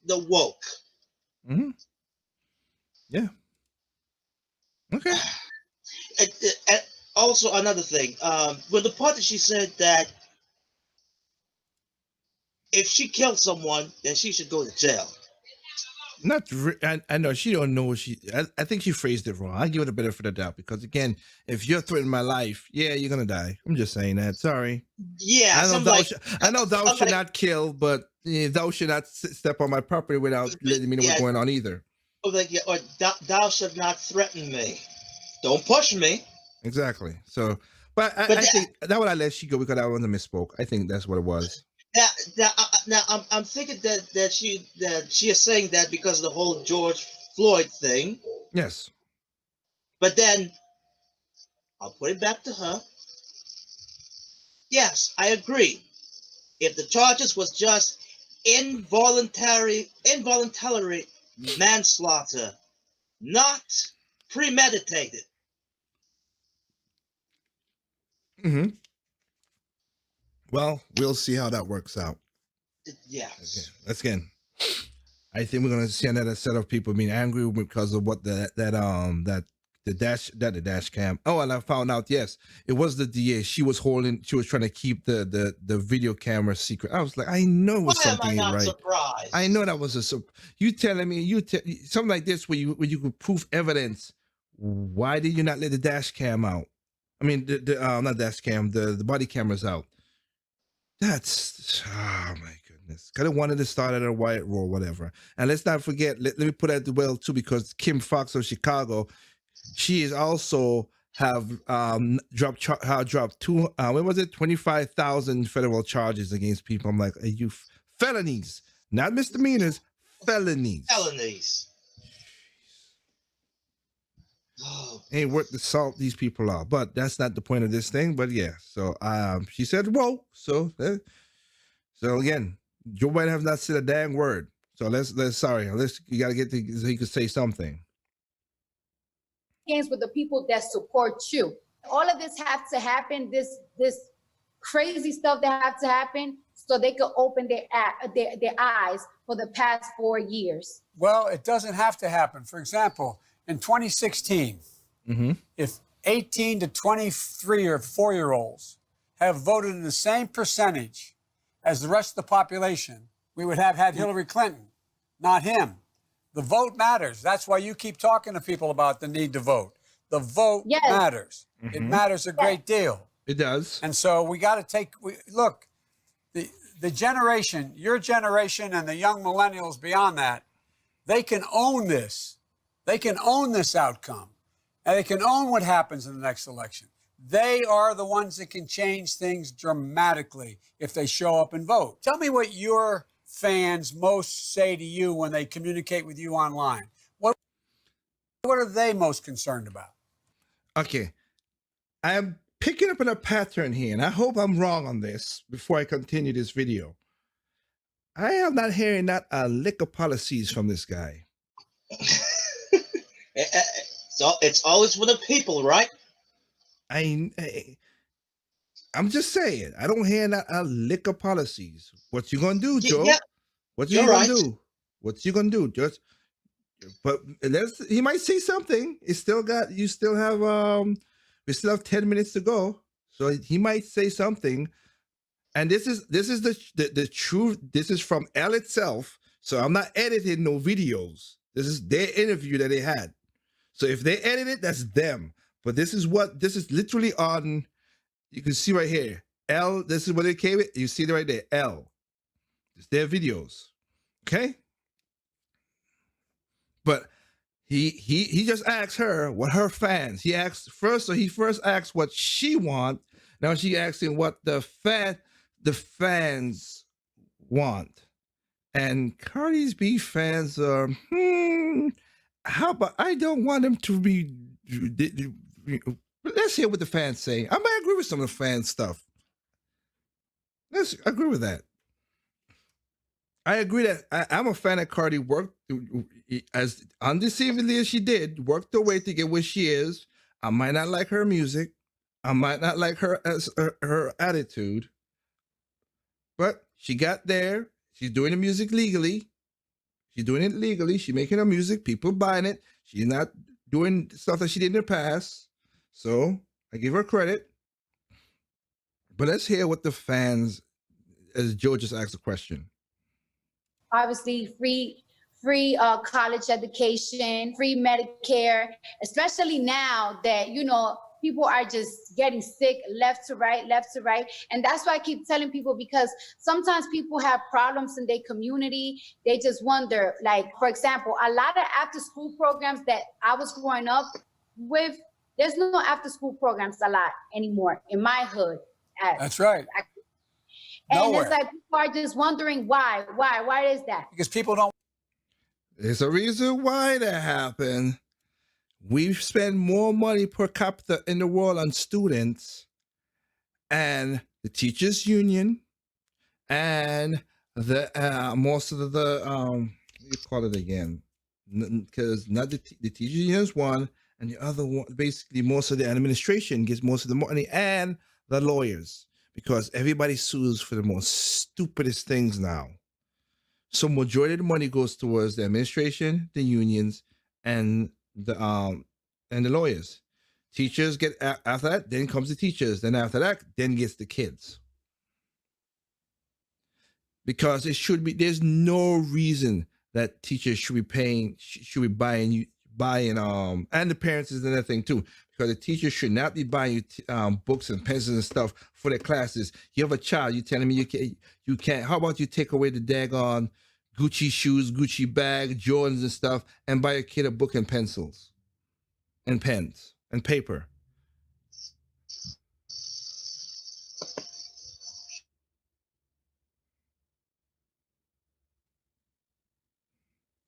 the woke. Mm-hmm. Yeah. Okay. And also another thing, with the part that she said that if she killed someone, then she should go to jail. I know she don't know what I think she phrased it wrong. I give it a benefit of the doubt because, again, if you're threatening my life, yeah, you're gonna die. I'm just saying that. Sorry. Yeah, I know thou should not kill, but thou should not step on my property without letting me know what's going on either. Or thou should not threaten me. Don't push me. Exactly. So, but I think that would I let she go because I wasn't misspoke. I think that's what it was. Now I'm thinking that she is saying that because of the whole George Floyd thing. Yes. But then I'll put it back to her. Yes, I agree. If the charges was just involuntary manslaughter, not premeditated. Mm-hmm. Well, we'll see how that works out. Yeah. Again, I think we're gonna see another set of people being angry because of what the dash cam. Oh, and I found out, yes, it was the DA. She was trying to keep the video camera secret. I was like, I know it was something right. Surprised? I know that was you telling me something like this where you could prove evidence. Why did you not let the dash cam out? I mean, not dash cam, the body cameras out. That's, oh my goodness. Could have wanted to start at a white row, whatever. And let's not forget, let me put that well too, because Kim Fox of Chicago, she is also dropped 25,000 federal charges against people. I'm like, are you felonies, not misdemeanors, felonies. Oh. Ain't worth the salt these people are, but that's not the point of this thing. But yeah, so she said, "Whoa!" So again, Joe Biden have not said a dang word. So let's you gotta get so he could say something. Games with the people that support you. All of this have to happen. This crazy stuff that have to happen so they could open their eyes for the past 4 years. Well, it doesn't have to happen. For example, in 2016, if 18 to 23 or 4-year-olds have voted in the same percentage as the rest of the population, we would have had Hillary Clinton, not him. The vote matters. That's why you keep talking to people about the need to vote. The vote matters. It matters a great deal. It does. And so we got to look, the generation, your generation and the young millennials beyond that, they can own this. They can own this outcome, and they can own what happens in the next election. They are the ones that can change things dramatically if they show up and vote. Tell me what your fans most say to you when they communicate with you online. What are they most concerned about? Okay. I am picking up on a pattern here, and I hope I'm wrong on this before I continue this video. I am not hearing not a lick of policies from this guy. it's always for the people, right? I'm just saying, I don't hand out a lick of policies. What you gonna do, Yeah, Joe? What you're you gonna right. do? What you gonna do? Just but he might say something. It's still got you still have we still have 10 minutes to go. So he might say something. And this is the truth. This is from L itself. So I'm not editing no videos. This is their interview that they had. So if they edit it, that's them. But this is literally on. You can see right here. L. This is what it came. You see it right there. L. It's their videos. Okay. But he just asked her what her fans. He first asked what she want. Now she asking what the fans want. And Cardi's B fans are, how about I don't want them to be. Let's hear what the fans say. I might agree with some of the fan stuff. Let's agree with that. I agree that I'm a fan of Cardi worked as undeceivingly as she did, worked her way to get where she is. I might not like her music. I might not like her as her attitude, but she got there. She's doing the music legally. She's doing it legally. She's making her music. People buying it. She's not doing stuff that she did in the past. So I give her credit. But let's hear what the fans, as Joe just asked a question. Obviously, free college education, free Medicare, especially now that, people are just getting sick left to right. And that's why I keep telling people, because sometimes people have problems in their community. They just wonder, like, for example, a lot of after school programs that I was growing up with, there's no after school programs a lot anymore in my hood. That's right. And Nowhere. it's like people are just wondering why is that? Because people don't. There's a reason why that happened. We spend more money per capita in the world on students, and the teachers union and the most of the what do you call it again? Because not the teachers union is one, and the other one, basically most of the administration gets most of the money, and the lawyers, because everybody sues for the most stupidest things now. So majority of the money goes towards the administration, the unions, and the lawyers. Teachers get after that, then comes the teachers. Then after that, then gets the kids. Because it should be, there's no reason that teachers should be paying, should be buying, and the parents is another thing too. Because the teachers should not be buying you books and pencils and stuff for their classes. You have a child, you telling me you can't. How about you take away the daggone Gucci shoes, Gucci bag, Jordans and stuff, and buy a kid a book and pencils and pens and paper?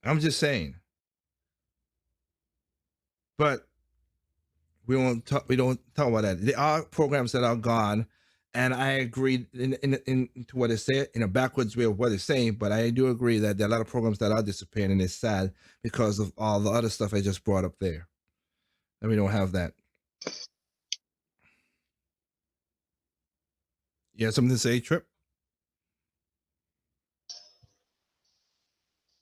I'm just saying. But we don't talk about that. There are programs that are gone, and I agree in to what it's saying in a backwards way of what it's saying. But I do agree that there are a lot of programs that are disappearing, and it's sad because of all the other stuff I just brought up there. And we don't have that. You have something to say, Trip?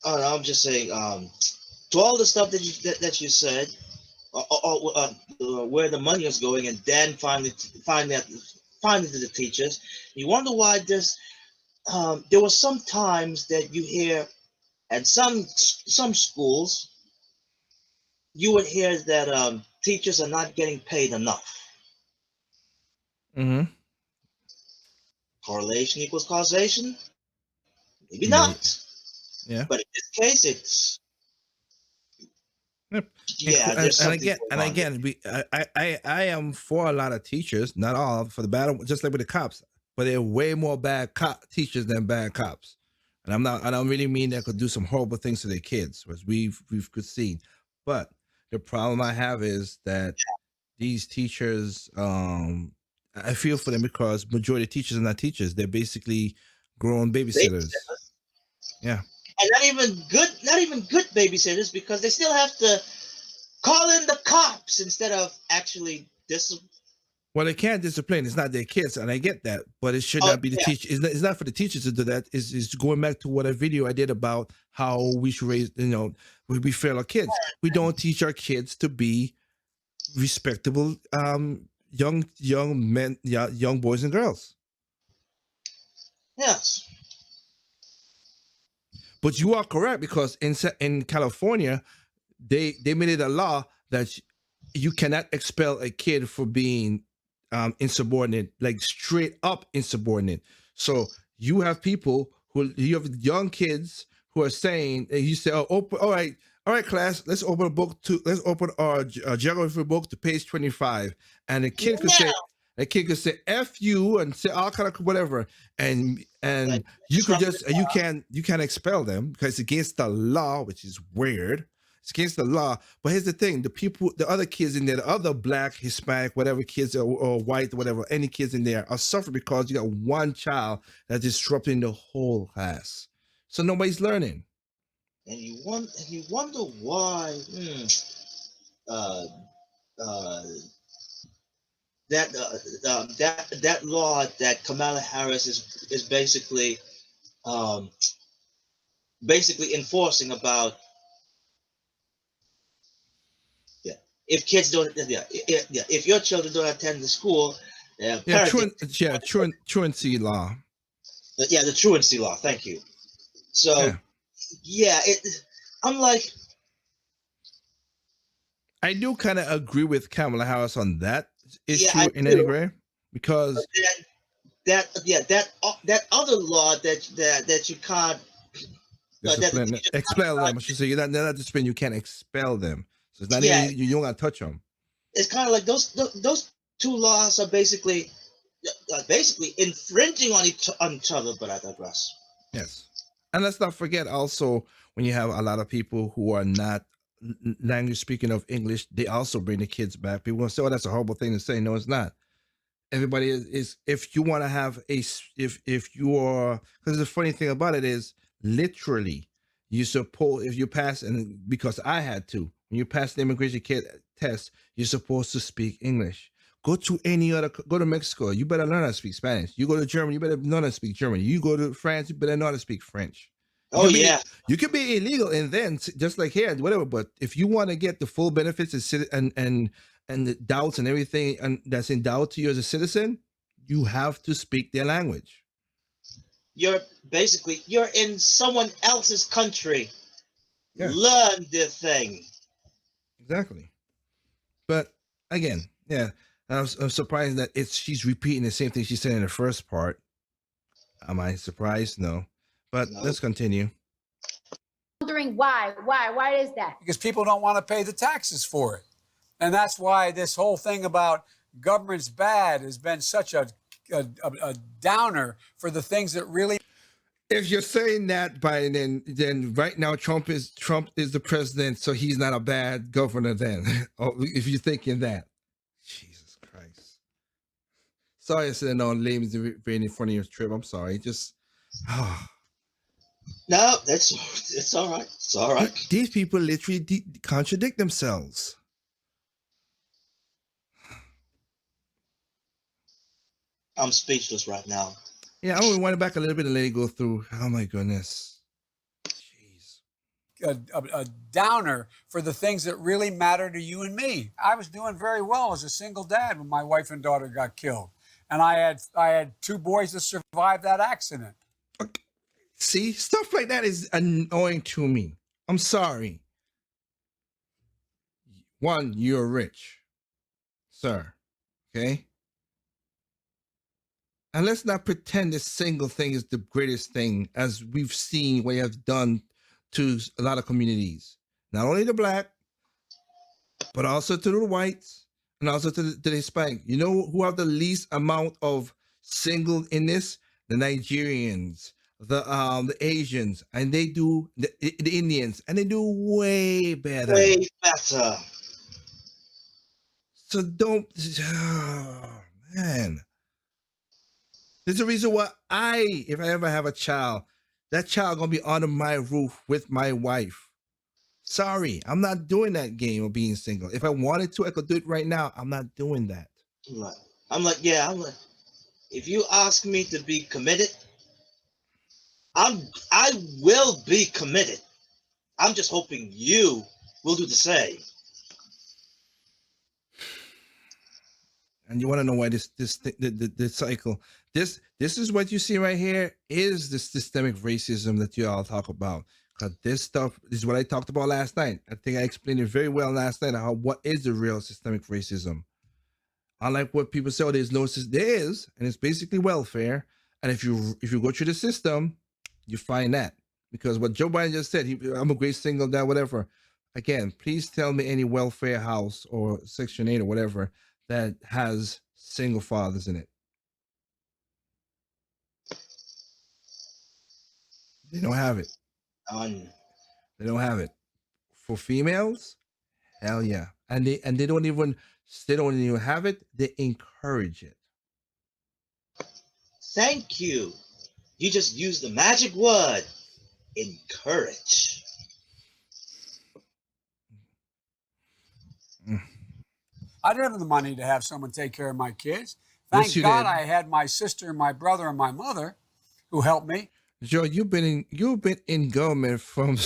Oh, no, I'm just saying, to all the stuff that you said, where the money is going, and then finally to the teachers. You wonder why this. There was some times that you hear, at some schools, you would hear that teachers are not getting paid enough. Mm-hmm. Correlation equals causation? Maybe Maybe. not. Yeah. But in this case, it's. Yep. Yeah, there's and something again, going on I am for a lot of teachers, not all, for the bad, just like with the cops, but there are way more bad teachers than bad cops. And I don't really mean that could do some horrible things to their kids, as we've could see. But the problem I have is that these teachers, I feel for them because majority of teachers are not teachers. They're basically grown babysitters. Yeah. And not even good babysitters, because they still have to call in the cops instead of actually this. Well, they can't discipline. It's not their kids, and I get that. But it should Oh not be the yeah, teacher. It's not for the teachers to do that. It's going back to what a video I did about how we should raise. We fail our kids. We don't teach our kids to be respectable young men, young boys and girls. yes. But you are correct, because in California, they made it a law that you cannot expel a kid for being insubordinate, like straight up insubordinate. So you have you have young kids who are saying, you say, "Oh, all right, class, let's open our geography book to page 25," and the kid could say. No. A kid could say "f you" and say all kind of whatever, and Like, you could Trump- just you can't expel them because it's against the law, which is weird. It's against the law. But here's the thing: the other kids in there, the other black, Hispanic, whatever kids or white, whatever, any kids in there are suffering because you got one child that's disrupting the whole class. So nobody's learning. and you wonder why. Uh, uh, that law that Kamala Harris is basically enforcing about, yeah, if kids don't, if your children don't attend the school, Truancy law. The truancy law. Thank you. So Yeah. I'm like, I do kind of agree with Kamala Harris on that issue I in do. any way, because that other law that you can't expel them. I should say they're not discipline. You can't expel them. So it's not even you don't got to touch them. It's kind of like those two laws are basically infringing on each other. But I digress. Yes, and let's not forget also, when you have a lot of people who are not language speaking of English, they also bring the kids back. People will say, "Oh, that's a horrible thing to say." No, it's not. Everybody is if you want to have if you are, because the funny thing about it is, literally, you suppose, if you pass, and because I had to, when you pass the immigration kid test, you're supposed to speak English. Go to Mexico, you better learn how to speak Spanish. You go to Germany, you better know how to speak German. You go to France, you better know how to speak French. You can be illegal and then just like here, whatever. But if you want to get the full benefits and the doubts and everything and that's endowed to you as a citizen, you have to speak their language. You're in someone else's country. Yeah. Learn the thing. Exactly. But again, yeah, I'm surprised that she's repeating the same thing she said in the first part. Am I surprised? No. But No. Let's continue. Wondering why is that? Because people don't want to pay the taxes for it. And that's why this whole thing about government's bad has been such a downer for the things that really. If you're saying that, Biden, then right now Trump is the president, so he's not a bad governor then. Or if you're thinking that. Jesus Christ. Sorry I said no names being in front of your trip. I'm sorry. Just No, it's all right. It's all right. These people literally contradict themselves. I'm speechless right now. Yeah, I'm gonna wind it back a little bit and let it go through. Oh my goodness. Jeez. A downer for the things that really matter to you and me. I was doing very well as a single dad when my wife and daughter got killed. And I had two boys that survived that accident. Okay. See, stuff like that is annoying to me. I'm sorry. One, you're rich, sir. Okay? And let's not pretend this single thing is the greatest thing, as we've seen what you have done to a lot of communities. Not only the black, but also to the whites and also to the Hispanic. You know who have the least amount of single in this? The Nigerians, the Asians, and they do the Indians, and they do way better. Way better. So don't, man. There's a reason why if I ever have a child, that child gonna be under my roof with my wife. Sorry, I'm not doing that game of being single. If I wanted to, I could do it right now. I'm not doing that. I'm like, if you ask me to be committed, I will be committed. I'm just hoping you will do the same. And you want to know why the cycle, this is what you see right here is the systemic racism that you all talk about. Because this stuff is what I talked about last night. I think I explained it very well last night. How what is the real systemic racism? Unlike what people say, oh, there's no system. There is, and it's basically welfare. And if you go through the system, you find that. Because what Joe Biden just said, I'm a great single dad, whatever. Again, please tell me any welfare house or Section 8 or whatever that has single fathers in it. They don't have it. They don't have it. For females, hell yeah. And they don't even have it, they encourage it. Thank you. You just used the magic word, encourage. I didn't have the money to have someone take care of my kids. Thank Yes, you God did. I had my sister, my brother, and my mother who helped me. Joe, you've been in government from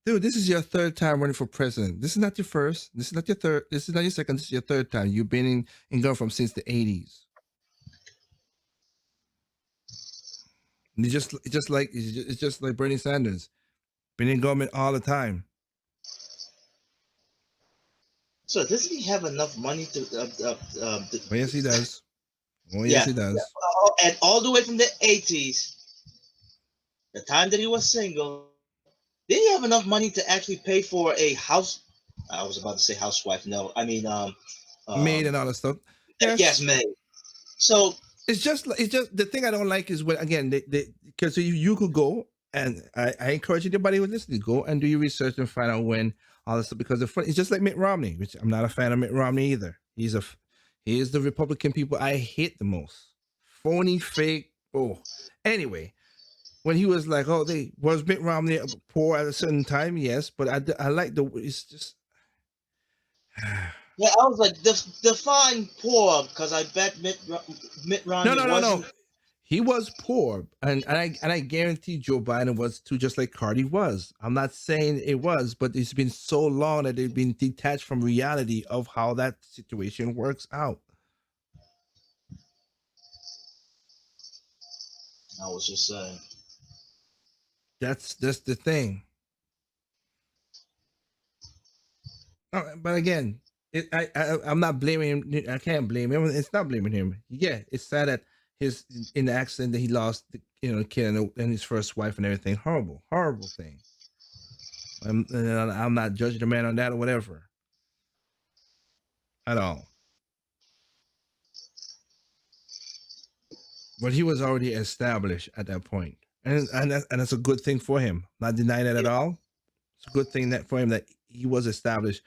dude, this is your third time running for president. This is not your first. This is not your third. This is not your second. This is your third time. You've been in government since the 80s. It's just like Bernie Sanders, been in government all the time. So doesn't he have enough money to? Oh, yes, he does. Oh, yes, he does. And all the way from the 80s, the time that he was single, did he have enough money to actually pay for a house? I was about to say housewife. No, I mean Maid and all that stuff. Yes, maid. So it's just the thing I don't like is when again because you could go and I encourage anybody who's listening, go and do your research and find out when all this stuff, because it's just like Mitt Romney, which I'm not a fan of Mitt Romney either. He is the Republican people I hate the most. Phony, fake. Oh, anyway, when he was like, oh, they was Mitt Romney poor at a certain time, yes, but I like it's just. yeah, I was like, define poor, because I bet Mitt Romney No. He was poor, and I guarantee Joe Biden was too, just like Cardi was. I'm not saying it was, but it's been so long that they've been detached from reality of how that situation works out. I was just saying. That's the thing. But again, I'm not blaming him. I can't blame him. It's not blaming him. Yeah, it's sad that his in the accident that he lost, the kid and his first wife and everything. Horrible thing. I'm not judging the man on that or whatever at all. But he was already established at that point, and that's a good thing for him. Not denying that at all. It's a good thing that for him that he was established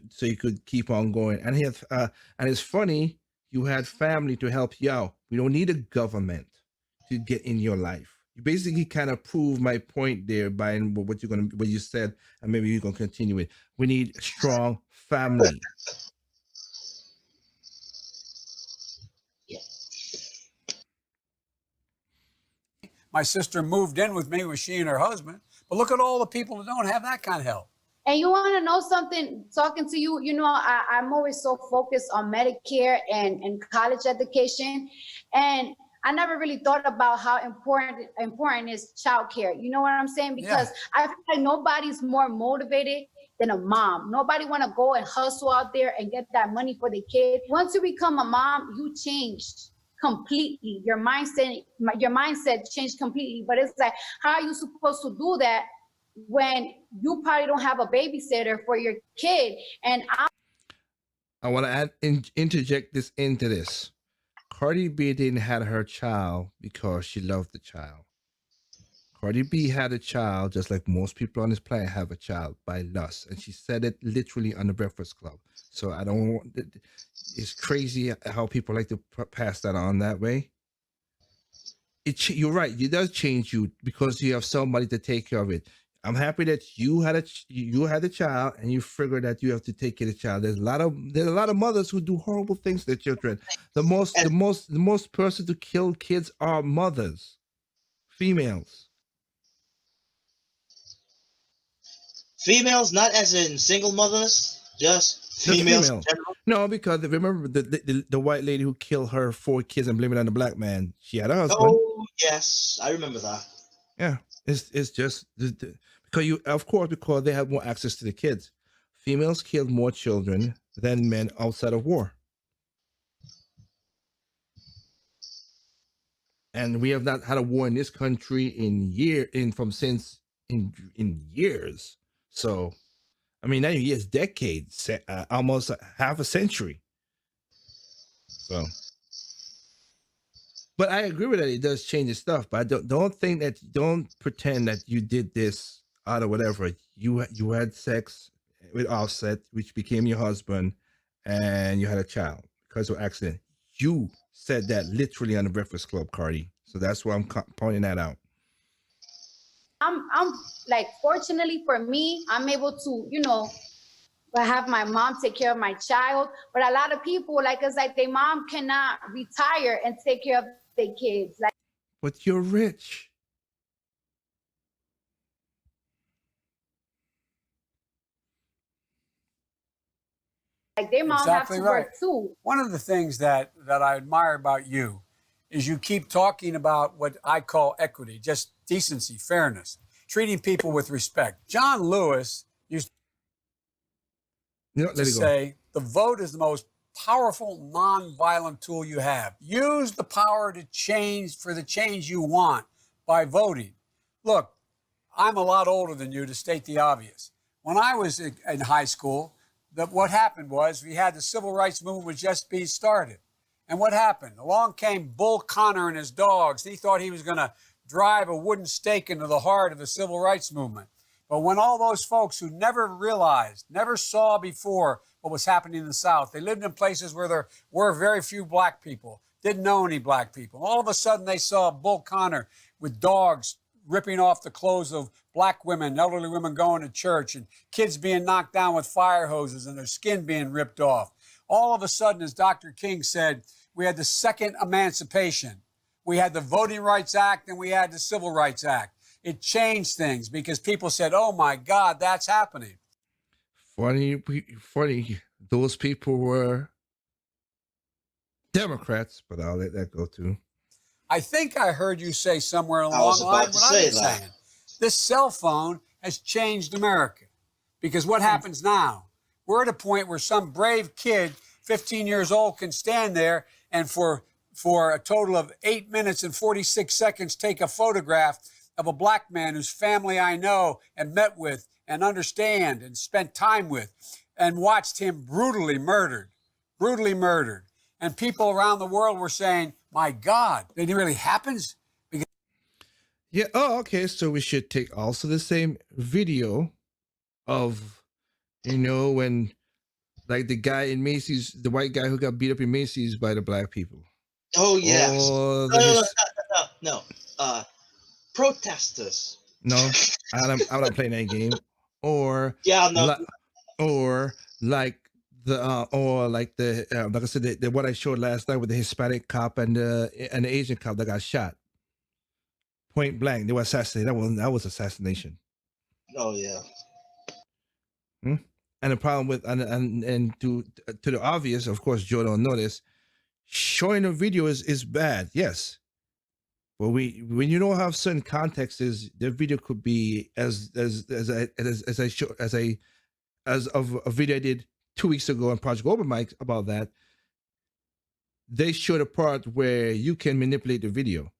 so he could keep on going. And he had, and it's funny, you had family to help you out. We don't need a government to get in your life. You basically kind of proved my point there by what you said, and maybe you're gonna continue it. We need a strong family. My sister moved in with me, with she and her husband. But look at all the people who don't have that kind of help. And you want to know something, talking to you, I'm always so focused on Medicare and college education. And I never really thought about how important is childcare. You know what I'm saying? Because I feel like nobody's more motivated than a mom. Nobody want to go and hustle out there and get that money for the kid. Once you become a mom, you change completely. Your mindset changed completely. But it's like, how are you supposed to do that when you probably don't have a babysitter for your kid? And I want to interject this into this. Cardi B didn't have her child because she loved the child. Cardi B had a child just like most people on this planet have a child, by lust. And she said it literally on the Breakfast Club. So I don't want, it's crazy how people like to pass that on that way. You're right. It does change you because you have somebody to take care of it. I'm happy that you had you had a child and you figured that you have to take care of the child. There's a lot of mothers who do horrible things to their children. And The most person to kill kids are mothers, females. females, not as in single mothers, just Just females in females. general. No, because remember the white lady who killed her 4 kids and blamed it on the black man. She had a husband. Oh yes, I remember that. Yeah, it's just because you, of course, because they have more access to the kids. Females killed more children than men outside of war, and we have not had a war in this country in years. So, I mean, not even years, decades, almost half a century. So, but I agree with that. It does change the stuff, but don't pretend that you did this out of whatever. You had sex with Offset, which became your husband, and you had a child because of accident. You said that literally on the Breakfast Club, Cardi. So that's why I'm pointing that out. I'm like, fortunately for me, I'm able to, have my mom take care of my child. But a lot of people, like, it's like their mom cannot retire and take care of their kids. But you're rich. Like their mom Exactly have to right. work too. One of the things that I admire about you is you keep talking about what I call equity, just decency, fairness, treating people with respect. John Lewis used to say, the vote is the most powerful nonviolent tool you have. Use the power to change for the change you want by voting. Look, I'm a lot older than you, to state the obvious. When I was in high school, what happened was we had the civil rights movement was just being started. And what happened? Along came Bull Connor and his dogs. He thought he was going to drive a wooden stake into the heart of the civil rights movement. But when all those folks who never realized, never saw before what was happening in the South, they lived in places where there were very few black people, didn't know any black people. All of a sudden they saw Bull Connor with dogs ripping off the clothes of black women, elderly women going to church, and kids being knocked down with fire hoses and their skin being ripped off. All of a sudden, as Dr. King said, we had the second emancipation. We had the Voting Rights Act and we had the Civil Rights Act. It changed things because people said, oh my God, that's happening. Funny. Those people were Democrats, but I'll let that go too. I think I heard you say somewhere along the line what I've been saying. This cell phone has changed America because what happens now? We're at a point where some brave kid, 15 years old, can stand there and for a total of 8 minutes and 46 seconds take a photograph of a black man whose family I know and met with and understand and spent time with and watched him brutally murdered. And people around the world were saying, my God, it really happens? Yeah. Oh, okay. So we should take also the same video of, when like the guy in Macy's, the white guy who got beat up in Macy's by the black people. Oh yes. No. Protesters. No, I'm not playing that game. Or yeah, no. Or like like I said, the what I showed last night with the Hispanic cop and the Asian cop that got shot point blank. They were assassinated. That was assassination. Oh yeah. And the problem with and to the obvious, of course, Joe don't know this. Showing a video is bad, yes. But when you don't have certain contexts, the video could be as of a video I did 2 weeks ago on Project Open Mic about that. They showed a part where you can manipulate the video,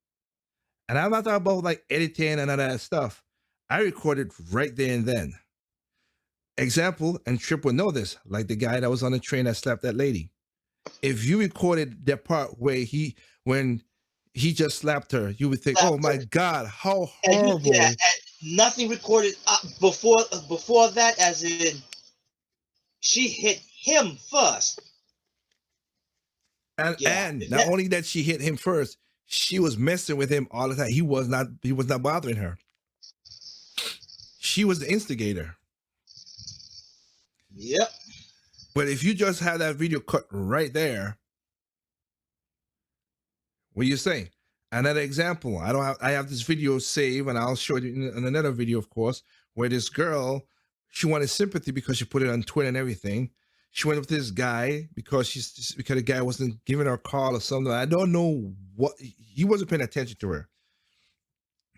and I'm not talking about like editing and all that stuff. I recorded right there and then. Example, and Trip would know this, like the guy that was on the train that slapped that lady. If you recorded that part when he just slapped her, you would think, oh my God, how horrible. And nothing recorded before that, as in she hit him first. And not only that she hit him first, she was messing with him all the time. He was not bothering her. She was the instigator. Yep. But if you just have that video cut right there, what do you say? Another example. I have this video saved, and I'll show you in another video, of course, where this girl, she wanted sympathy because she put it on Twitter and everything. She went up to this guy because the guy wasn't giving her a call or something. I don't know what, he wasn't paying attention to her.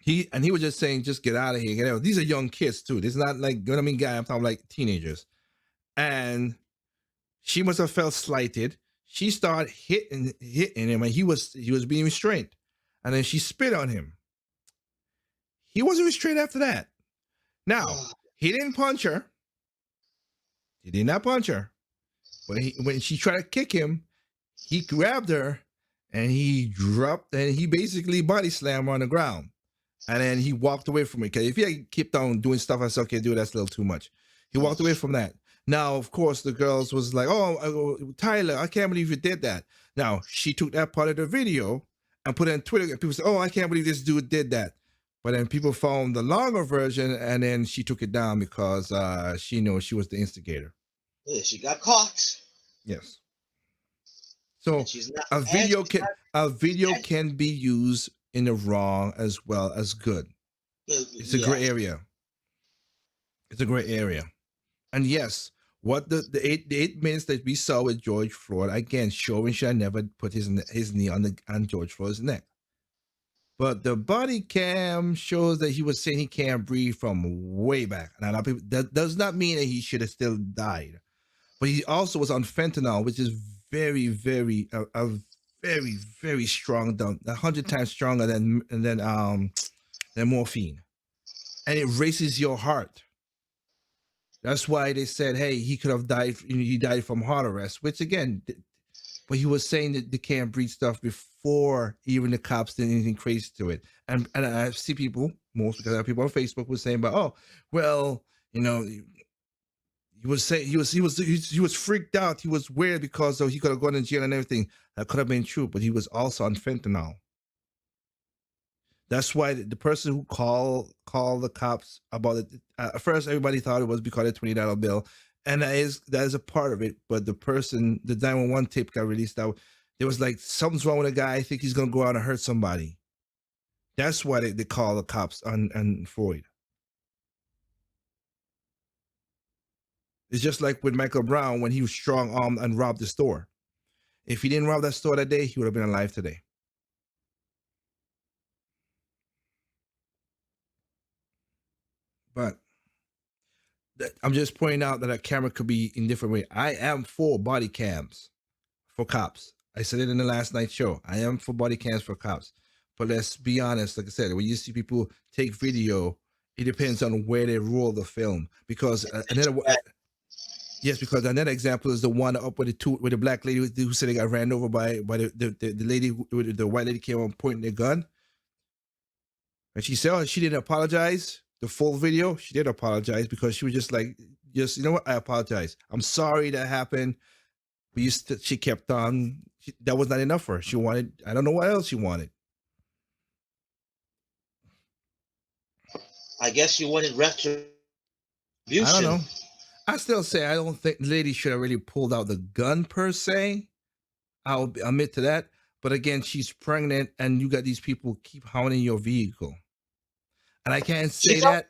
He was just saying, just get out of here, get out. These are young kids too. This is not like, you know what I mean, guy. I'm talking like teenagers. And she must have felt slighted. She started hitting him, and he was being restrained. And then she spit on him. He wasn't restrained after that. Now, he didn't punch her. He did not punch her. But when she tried to kick him, he grabbed her and he dropped, and he basically body slammed her on the ground. And then he walked away from it. Because if he kept on doing stuff I said, okay, dude, that's a little too much. He walked away from that. Now, of course, the girls was like, oh, Tyler, I can't believe you did that. Now, she took that part of the video and put it on Twitter. And people said, oh, I can't believe this dude did that. But then people found the longer version, and then she took it down because she knows she was the instigator. Yeah, she got caught. Yes. So She's not, a video can be used in the wrong as well as good. It's a gray area. It's a gray area. And yes, what the 8 minutes that we saw with George Floyd, again, showing should never put his knee on George Floyd's neck. But the body cam shows that he was saying he can't breathe from way back. And a lot of people, that does not mean that he should have still died. But he also was on fentanyl, which is very, very, very, very strong, 100 times stronger than morphine. And it races your heart. That's why they said, hey, he could have died. He died from heart arrest, which again, but he was saying that they can't breathe stuff before even the cops did anything crazy to it. And I see people, most because I have people on Facebook were saying, but oh, well, you know, he was saying he was freaked out. He was weird because he could have gone to jail and everything. That could have been true, but he was also on fentanyl. That's why the person who called the cops about it, at first everybody thought it was because of the $20 bill, and that is a part of it. But the 911 tape got released out. There was like, something's wrong with a guy. I think he's gonna go out and hurt somebody. That's why they call the cops on Floyd. It's just like with Michael Brown when he was strong-armed and robbed the store. If he didn't rob that store that day, he would have been alive today. But I'm just pointing out that a camera could be in different way. I am for body cams for cops. I said it in the last night's show. I am for body cams for cops. But let's be honest, like I said, when you see people take video, it depends on where they roll the film. Because because another example is the one up with the black lady who said they got ran over by the lady, the white lady came on pointing their gun. And she said, oh, she didn't apologize. The full video, she did apologize because she was just like, you know what? I apologize. I'm sorry that happened. But she kept on. That was not enough for her. She wanted, I don't know what else she wanted. I guess she wanted retribution. I don't know. I still say I don't think the lady should have really pulled out the gun per se. I'll admit to that. But again, she's pregnant and you got these people keep hounding your vehicle. And I can't say that.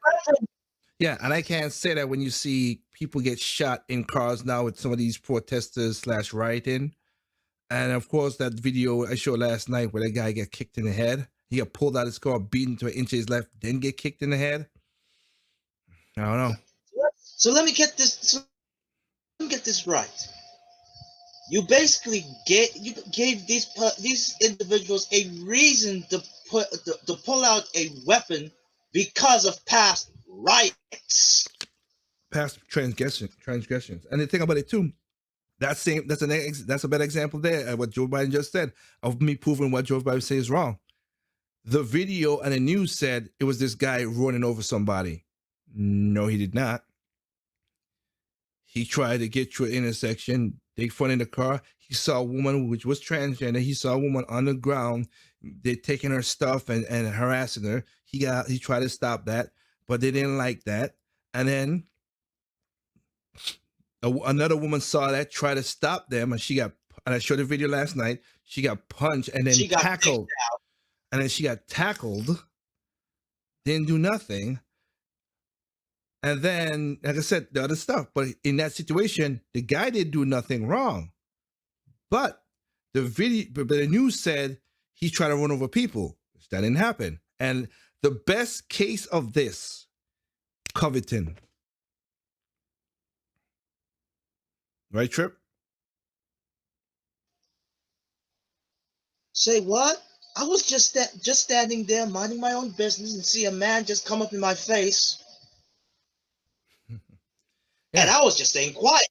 Yeah, and I can't say that when you see people get shot in cars now with some of these protesters / rioting. And of course, that video I showed last night where that guy got kicked in the head. He got pulled out of his car, beaten to an inch of his left, then get kicked in the head. I don't know. So let me get this right. You basically gave these individuals a reason to pull out a weapon because of past riots, past transgressions. And the thing about it too, that's a better example there. What Joe Biden just said of me proving what Joe Biden says is wrong. The video and the news said it was this guy running over somebody. No, he did not. He tried to get to an intersection. They front in the car. He saw a woman which was transgender. He saw a woman on the ground. They're taking her stuff and harassing her. He tried to stop that. but they didn't like that. And then another woman saw that, tried to stop them, and and I showed the video last night. She got punched and then She got picked tackled, out. and then she got tackled. Didn't do nothing. And then, like I said, the other stuff. But in that situation, the guy didn't do nothing wrong. But the news said he tried to run over people. That didn't happen. And the best case of this, Covington. Right, Trip? Say what? I was just standing there minding my own business and see a man just come up in my face, and I was just staying quiet.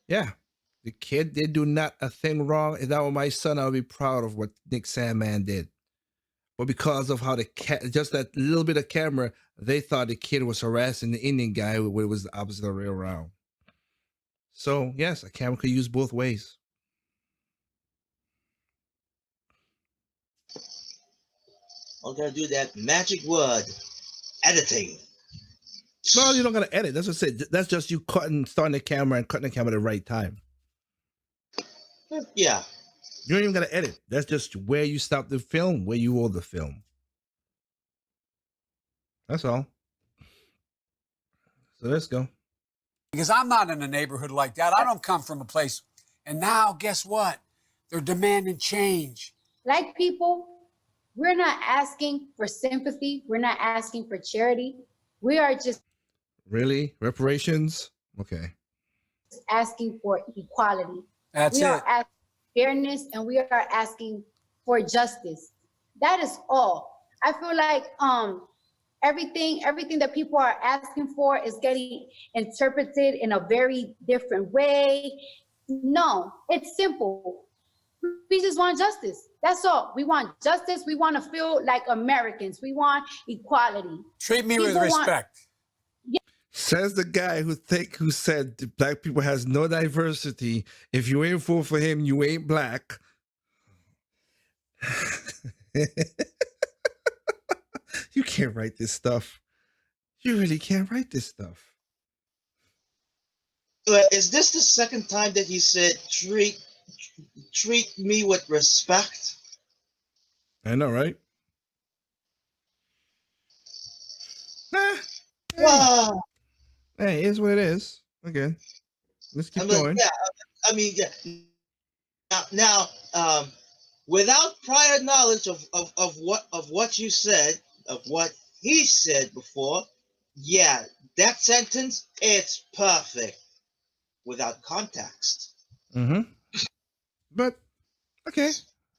Yeah. The kid did do not a thing wrong. If that were my son, I would be proud of what Nick Sandman did. But because of how just that little bit of camera, they thought the kid was harassing the Indian guy when it was the opposite way around. So, yes, a camera could use both ways. I'm gonna do that magic word, editing. No, you don't gotta edit. That's what I said. That's just you starting the camera and cutting the camera at the right time. Yeah. You don't even gotta edit. That's just where you stop the film, where you roll the film. That's all. So let's go. Because I'm not in a neighborhood like that. I don't come from a place. And now, guess what? They're demanding change. Like people, we're not asking for sympathy. We're not asking for charity. We are just Really? Reparations? Okay. asking for equality. That's we it. are asking fairness, and we are asking for justice. That is all. I feel like everything that people are asking for is getting interpreted in a very different way. No, it's simple. We just want justice. That's all. We want justice. We want to feel like Americans. We want equality. Treat me with respect. Says the guy who said black people has no diversity. If you ain't vote for him, you ain't black. You can't write this stuff. You really can't write this stuff. Is this the second time that he said treat me with respect? I know, right? Wow. Hey, it is what it is. Okay. Let's keep going. Yeah, I mean, yeah. Now, without prior knowledge of what you said, of what he said before, yeah, that sentence, it's perfect without context. Mm-hmm. But okay.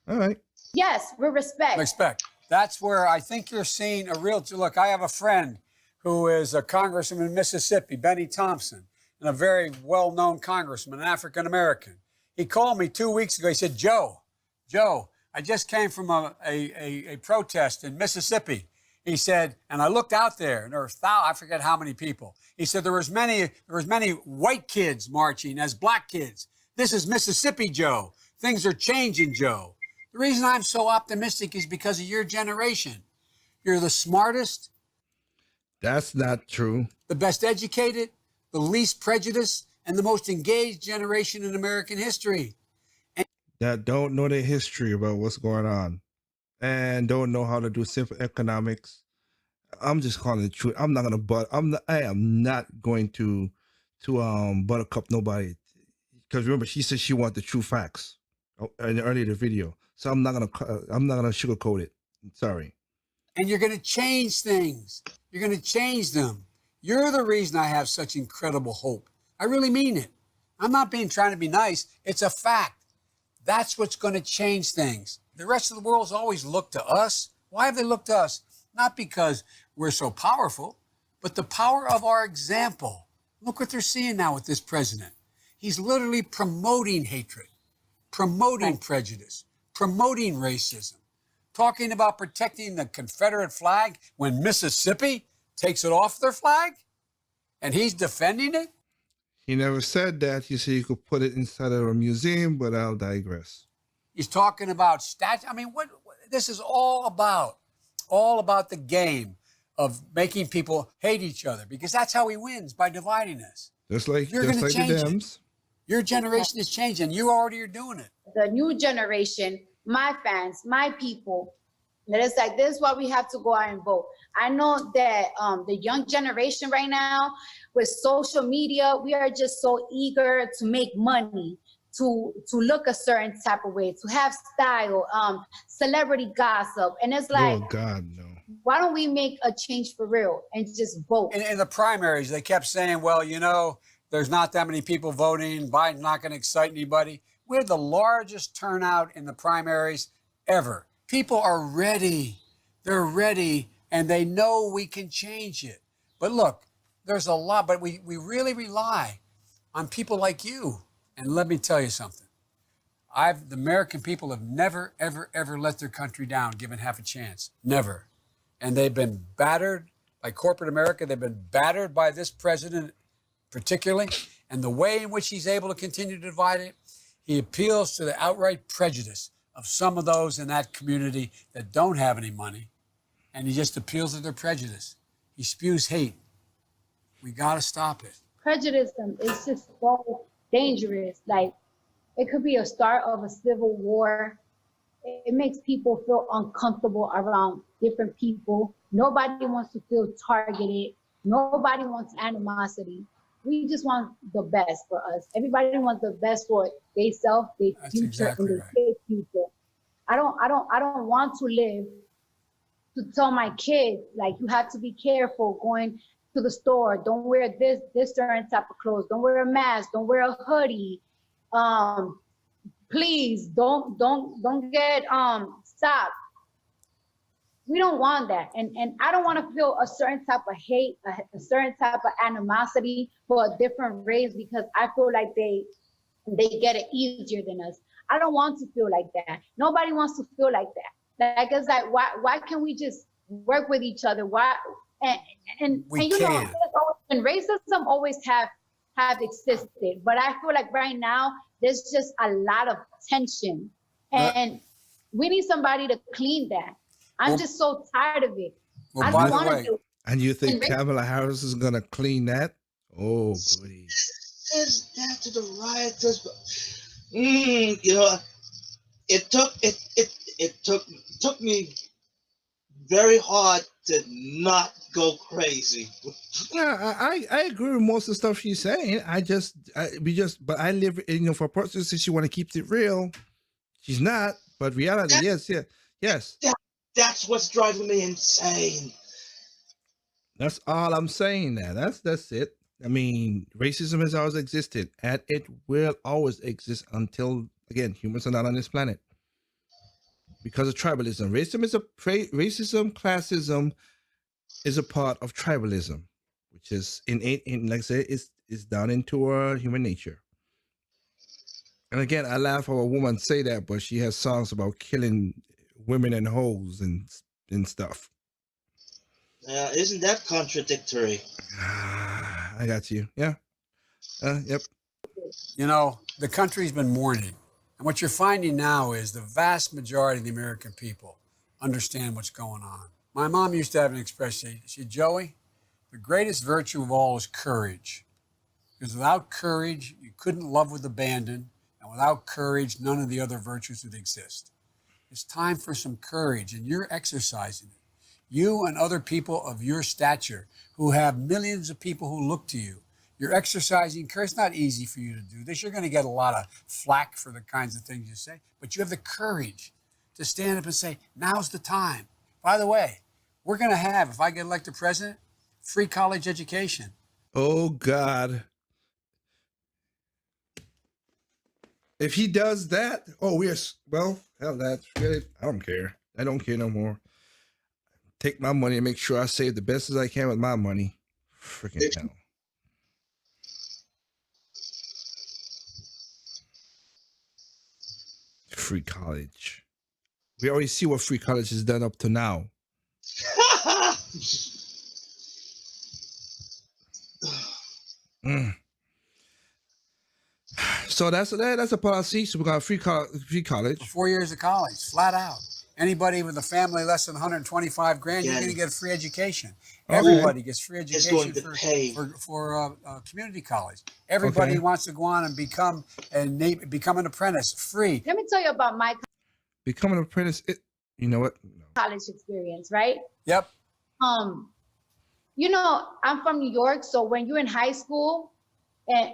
All right. Yes, with respect. Respect. That's where I think you're seeing a real look. I have a friend who is a congressman in Mississippi, Benny Thompson, and a very well-known congressman, an African-American. He called me 2 weeks ago. He said, Joe, I just came from a protest in Mississippi. He said, and I looked out there, and there were I forget how many people. He said there was many white kids marching as black kids. This is Mississippi, Joe. Things are changing, Joe. The reason I'm so optimistic is because of your generation. You're the smartest. That's not true. The best educated, the least prejudiced, and the most engaged generation in American history. That don't know the history about what's going on and don't know how to do simple economics. I'm just calling the truth. I am not going to buttercup nobody. Because remember, she said she wanted the true facts in the earlier video. So I'm not gonna sugarcoat it. Sorry. And you're gonna change things. You're gonna change them. You're the reason I have such incredible hope. I really mean it. I'm not trying to be nice. It's a fact. That's what's going to change things. The rest of the world's always looked to us. Why have they looked to us? Not because we're so powerful, but the power of our example. Look what they're seeing now with this president. He's literally promoting hatred, promoting prejudice, promoting racism, talking about protecting the Confederate flag when Mississippi takes it off their flag, and he's defending it. He never said that. He said you could put it inside of a museum, but I'll digress. He's talking about I mean, what this is all about the game of making people hate each other, because that's how he wins, by dividing us. Just like You're just going to like the change it. Dems. Your generation is changing. You already are doing it. The new generation, my fans, my people, that it's like, this is why we have to go out and vote. I know that the young generation right now with social media, we are just so eager to make money, to look a certain type of way, to have style, celebrity gossip. And it's like, Oh God, no. why don't we make a change for real and just vote? In the primaries, they kept saying, well, you know, there's not that many people voting. Biden's not going to excite anybody. We had the largest turnout in the primaries ever. People are ready. They're ready, and they know we can change it. But look, there's a lot, but we really rely on people like you. And let me tell you something. The American people have never, ever, ever let their country down, given half a chance. Never. And they've been battered by corporate America. They've been battered by this president particularly. And the way in which he's able to continue to divide it, he appeals to the outright prejudice of some of those in that community that don't have any money. And he just appeals to their prejudice. He spews hate. We got to stop it. Prejudice is just so dangerous. Like, it could be a start of a civil war. It makes people feel uncomfortable around different people. Nobody wants to feel targeted. Nobody wants animosity. We just want the best for us. Everybody wants the best for themselves, their future, exactly and their right. kids' future. I don't want to live to tell my kids, like, you have to be careful going to the store. Don't wear this certain type of clothes. Don't wear a mask. Don't wear a hoodie. Please don't get stopped. We don't want that. And I don't want to feel a certain type of hate, a certain type of animosity for a different race, because I feel like they get it easier than us. I don't want to feel like that. Nobody wants to feel like that. Like, it's like, why can't we just work with each other? Why? And you know, and racism always have existed, but I feel like right now there's just a lot of tension, and we need somebody to clean that. I'm just so tired of it. Well, I by don't the want way, to do it. And you think Kamala Harris is gonna clean that? Oh, goody. Is that to the rioters? You know, it took me very hard to not go crazy. Yeah, I agree with most of the stuff she's saying. But I live, for a person that she want to keep it real, she's not. But reality, yes. That's what's driving me insane. That's all I'm saying. That's it. I mean, racism has always existed, and it will always exist until, again, humans are not on this planet because of tribalism. Racism, classism is a part of tribalism, which is innate, like I said, is down into our human nature. And again, I laugh how a woman say that, but she has songs about killing women and hoes and stuff. Isn't that contradictory? I got you. Yeah. Yep. you know, the country's been mourning. And what you're finding now is the vast majority of the American people understand what's going on. My mom used to have an expression. She said, Joey, the greatest virtue of all is courage. Because without courage, you couldn't love with abandon. And without courage, none of the other virtues would exist. It's time for some courage, and you're exercising it. You and other people of your stature who have millions of people who look to you, you're exercising courage. It's not easy for you to do this. You're going to get a lot of flack for the kinds of things you say, but you have the courage to stand up and say, now's the time. By the way, we're going to have, if I get elected president, free college education. Oh, God. If he does that, hell, that's really, I don't care. I don't care no more. Take my money and make sure I save the best as I can with my money. Freaking hell. Free college. We already see what free college has done up to now. So that's a policy. So we got free college. 4 years of college, flat out. Anybody with a family less than 125 grand, you're Again. going to get free education. Okay. Everybody gets free It's going education to pay. for community college. Everybody Okay. wants to go on and become an apprentice, free. Let me tell you about my Becoming an apprentice. You know what? No. college experience, right? Yep. You know, I'm from New York, so when you're in high school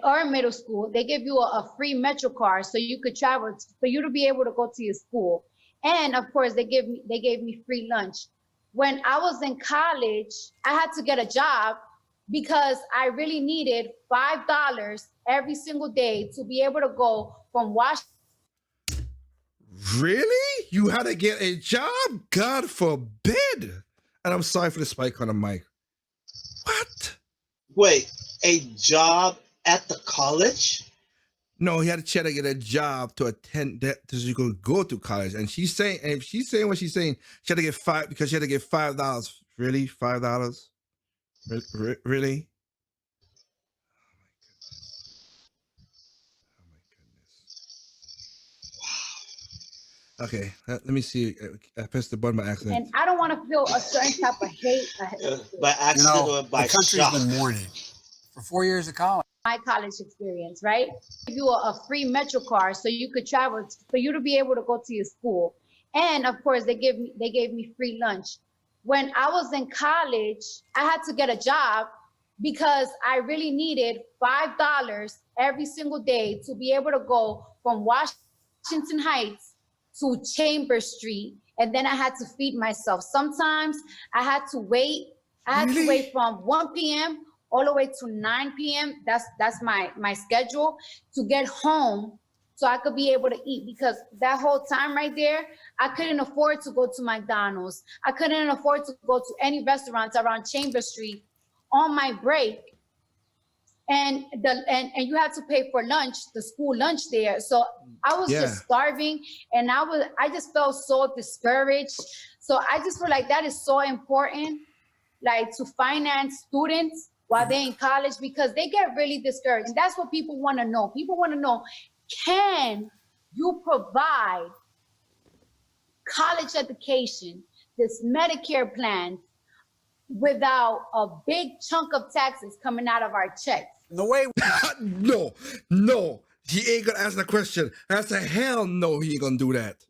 or middle school, they give you a free Metro card so you could travel, for you to be able to go to your school. And of course, they gave me free lunch. When I was in college, I had to get a job because I really needed $5 every single day to be able to go from Washington. Really? You had to get a job? God forbid. And I'm sorry for the spike on the mic. What? Wait, a job at the college? No, he had to try to get a job to attend that so you could go to college. And she's saying, and if she's saying what she's saying, she had to get because she had to get $5. Really? $5? Really? Oh my goodness. Okay, let me see. I pressed the button by accident. And I don't want to feel a certain type of hate. By accident or by the country's shock? been mourning for 4 years of college. My college experience, right? Give you a free Metro card so you could travel, for you to be able to go to your school. And of course, they gave me free lunch. When I was in college, I had to get a job because I really needed $5 every single day to be able to go from Washington Heights to Chambers Street, and then I had to feed myself. Sometimes I had to wait. I had to wait from 1 p.m. all the way to 9 p.m. That's my schedule to get home so I could be able to eat, because that whole time right there, I couldn't afford to go to McDonald's. I couldn't afford to go to any restaurants around Chambers Street on my break. And you have to pay for lunch, the school lunch there. So I was just starving, and I just felt so discouraged. So I just feel like that is so important, like to finance students while they're in college, because they get really discouraged. And that's what people want to know. People want to know, can you provide college education, this Medicare plan, without a big chunk of taxes coming out of our checks? The way No, he ain't gonna ask the question. That's a hell no, he ain't gonna do that.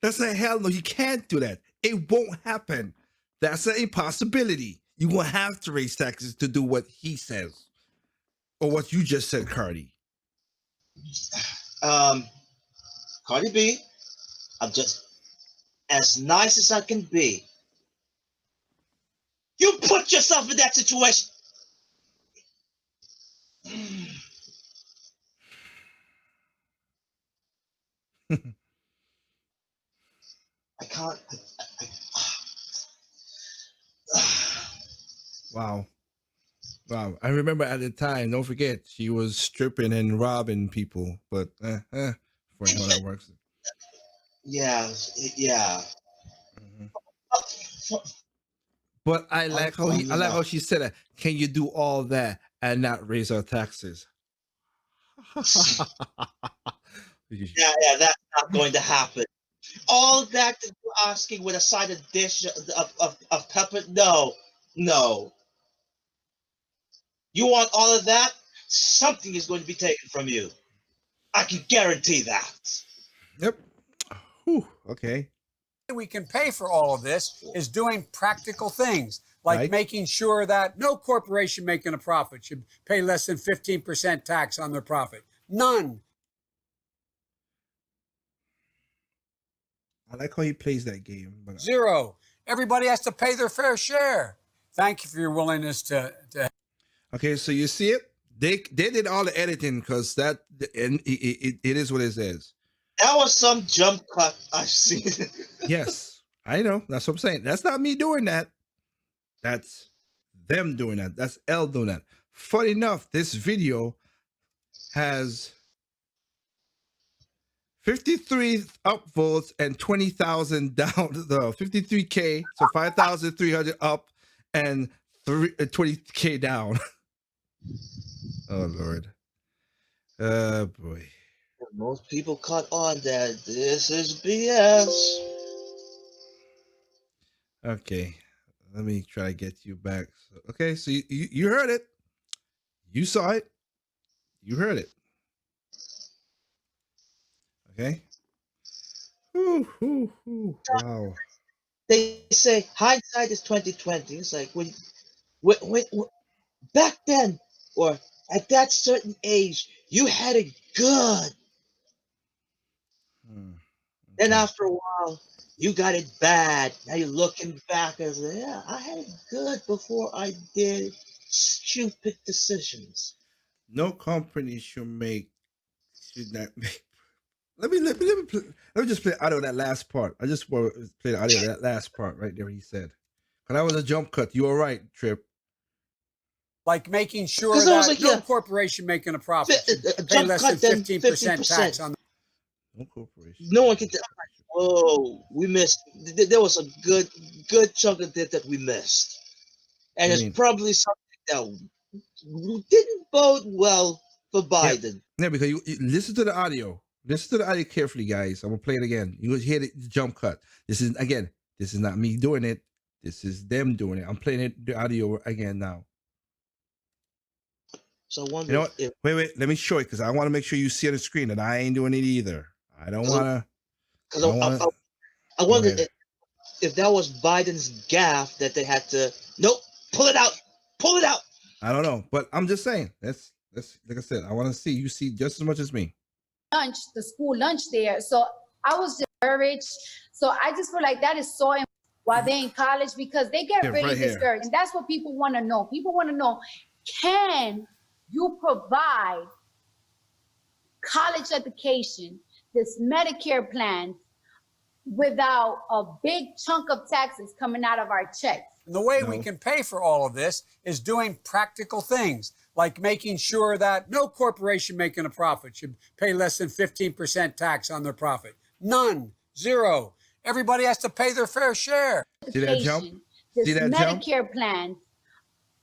That's a hell no, he can't do that. It won't happen. That's an impossibility. You will have to raise taxes to do what he says, or what you just said, Cardi. Cardi B, I'm just as nice as I can be. You put yourself in that situation. I can't. Wow. I remember at the time, don't forget, she was stripping and robbing people, but for how that works. Yeah. Mhm. But I like how she said that. Can you do all that and not raise our taxes? Yeah, that's not going to happen. All that you're asking with a side of dish of pepper? No. You want all of that? Something is going to be taken from you. I can guarantee that. Yep. Whew, okay. we can pay for all of this is doing practical things, like Right. making sure that no corporation making a profit should pay less than 15% tax on their profit. None. I like how he plays that game. But Zero. Everybody has to pay their fair share. Thank you for your willingness to okay, so you see it? They did all the editing because that and it is what it is. That was some jump cut I've seen. Yes, I know. That's what I'm saying. That's not me doing that. That's them doing that. That's L doing that. Funny enough, this video has 53 upvotes and 20,000 down. The 53K, so 5,300 up and 20K down. Oh Lord. Boy. Most people caught on that this is BS. Okay, let me try to get you back. Okay, so you heard it, you saw it, you heard it. Okay. Wow. They say hindsight is 2020. It's like when back then or at that certain age, you had it good. Then Okay. after a while, you got it bad. Now you're looking back and say, yeah, I had it good before I did stupid decisions. No company should not make. Let me just play audio of that last part. I just want to play the audio of that last part right there. He said, "Cause that was a jump cut." You were right, Trip. Like making sure Because I was that like, no yeah, corporation making a profit should a pay jump less than cut then 15% tax 50%. on No corporation. No one can tell. Oh, we missed. There was a good chunk of it that we missed, and I it's mean, probably something that didn't bode well for yeah, Biden. yeah. Because you listen to the audio. Listen to the audio carefully, guys. I'm gonna play it again. You hear the jump cut. This is again. This is not me doing it. This is them doing it. I'm playing the audio again now. So I You know wonder what? if Wait. Let me show it because I want to make sure you see on the screen that I ain't doing it either. I don't want to. because I don't want to. I Go wonder ahead. if that was Biden's gaffe that they had to nope, pull it out. I don't know, but I'm just saying. That's like I said. I want to see you see just as much as me. Lunch, the school lunch there. So I was discouraged. So I just feel like that is so important while they're in college because they get Yeah, really right here. discouraged. And that's what people want to know. People want to know, can you provide college education, this Medicare plan, without a big chunk of taxes coming out of our checks? And the way No. we can pay for all of this is doing practical things like making sure that no corporation making a profit should pay less than 15% tax on their profit. None, zero. Everybody has to pay their fair share. See that jump? This See that jump? Medicare plan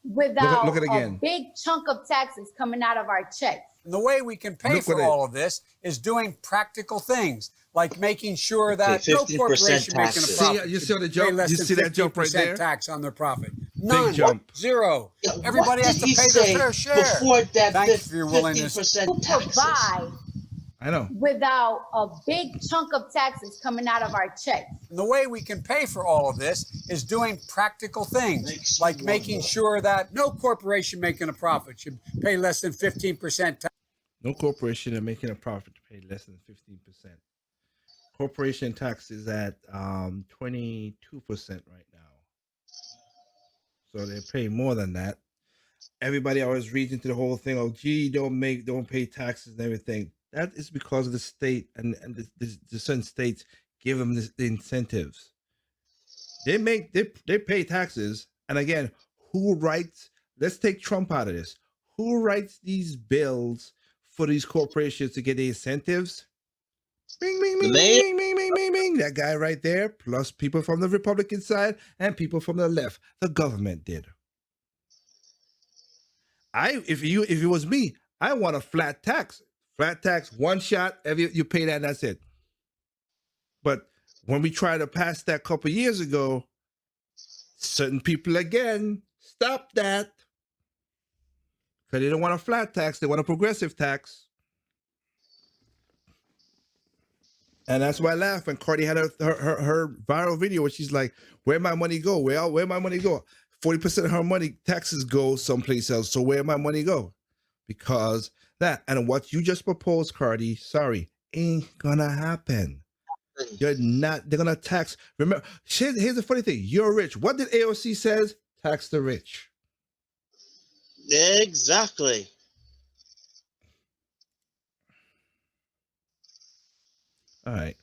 without look at it a again. big chunk of taxes coming out of our checks. And the way we can pay Look for what it- all of this is doing practical things like making sure that Okay, no 15% corporation making a taxes. profit See, you should saw the pay jump? less You than see that jump right 15% there? tax on their profit. None, jump. zero. Yeah, Everybody what has did to he pay their say fair share. before that Thanks for your willingness. 15% To taxes? provide I know. without a big chunk of taxes coming out of our checks. And the way we can pay for all of this is doing practical things like making sure that no corporation making a profit should pay less than 15% tax. No corporation are making a profit to pay less than 15%. Corporation tax is at 22% right now. So they pay more than that. Everybody always reads into the whole thing. Oh, gee, don't pay taxes and everything. That is because of the state and the certain states give them the incentives. They pay taxes, and again, who writes? Let's take Trump out of this. Who writes these bills for these corporations to get the incentives? Bing, bing, The bing, mayor? bing, bing, bing, bing, bing. That guy right there, plus people from the Republican side and people from the left. The government did. If it was me, I want a flat tax. Flat tax, one shot, you pay that, and that's it. But when we tried to pass that a couple years ago, certain people again stopped that because they don't want a flat tax; they want a progressive tax. And that's why I laugh when Cardi had her viral video where she's like, "Where my money go? Where my money go? 40% of her money taxes go someplace else. So where my money go? Because that and what you just proposed, Cardi, sorry, ain't gonna happen. You're not. They're gonna tax. Remember, here's the funny thing. You're rich. What did AOC says? Tax the rich. Exactly. All right.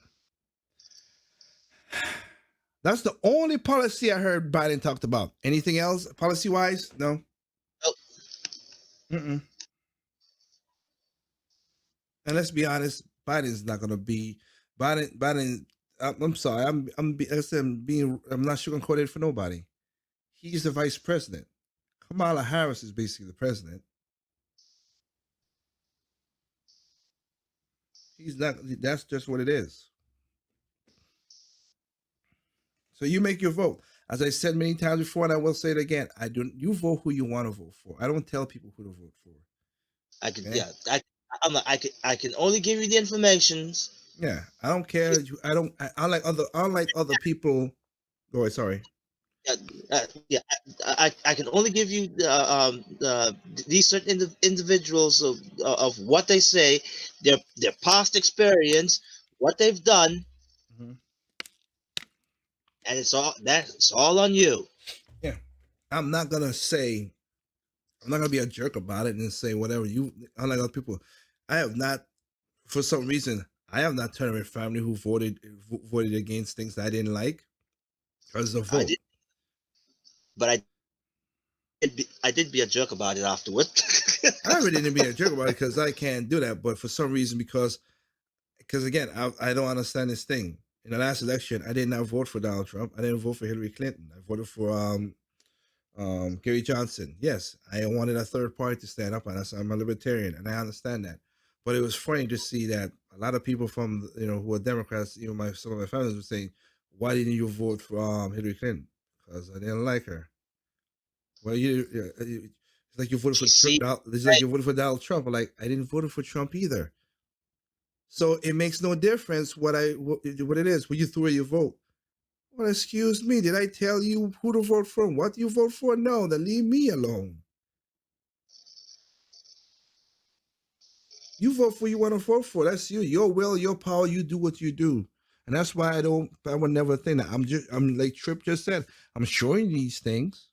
That's the only policy I heard Biden talked about. Anything else, policy-wise? No. Nope. Mm-mm. And let's be honest, Biden's not gonna be Biden. I'm sorry. Like I said, I'm not sugarcoated for nobody. He's the vice president. Kamala Harris is basically the president. He's not. That's just what it is. So you make your vote. As I said many times before, and I will say it again, I don't. You vote who you want to vote for. I don't tell people who to vote for. I can, Okay? yeah, I can only give you the information. Yeah, I don't care. I don't. Unlike other people. Oh, sorry. uh, yeah, I can only give you these certain individuals of what they say, their past experience, what they've done, Mhm. and it's all on you. Yeah, I'm not gonna say. I'm not gonna be a jerk about it and say whatever you. Unlike other people, I have not. For some reason, I have not turned away family who voted against things that I didn't like because of the I vote. did, but I did be a jerk about it afterward. I really didn't be a jerk about it because I can't do that. But for some reason, because again, I don't understand this thing. In the last election, I did not vote for Donald Trump. I didn't vote for Hillary Clinton. I voted for Gary Johnson. Yes, I wanted a third party to stand up on us. I'm a libertarian, and I understand that. But it was funny to see that a lot of people from who are Democrats, some of my family were saying, "Why didn't you vote for Hillary Clinton?" Because I didn't like her. Well, it's like you voted for See, It's like you voted for Donald Trump. I'm like, I didn't vote for Trump either. So it makes no difference what it is when you throw your vote. Well, excuse me, did I tell you who to vote for? What you vote for? No, then leave me alone. You vote for who you want to vote for. That's you. Your will, your power. You do what you do, and that's why I would never think that. I'm like Trip just said. I'm showing these things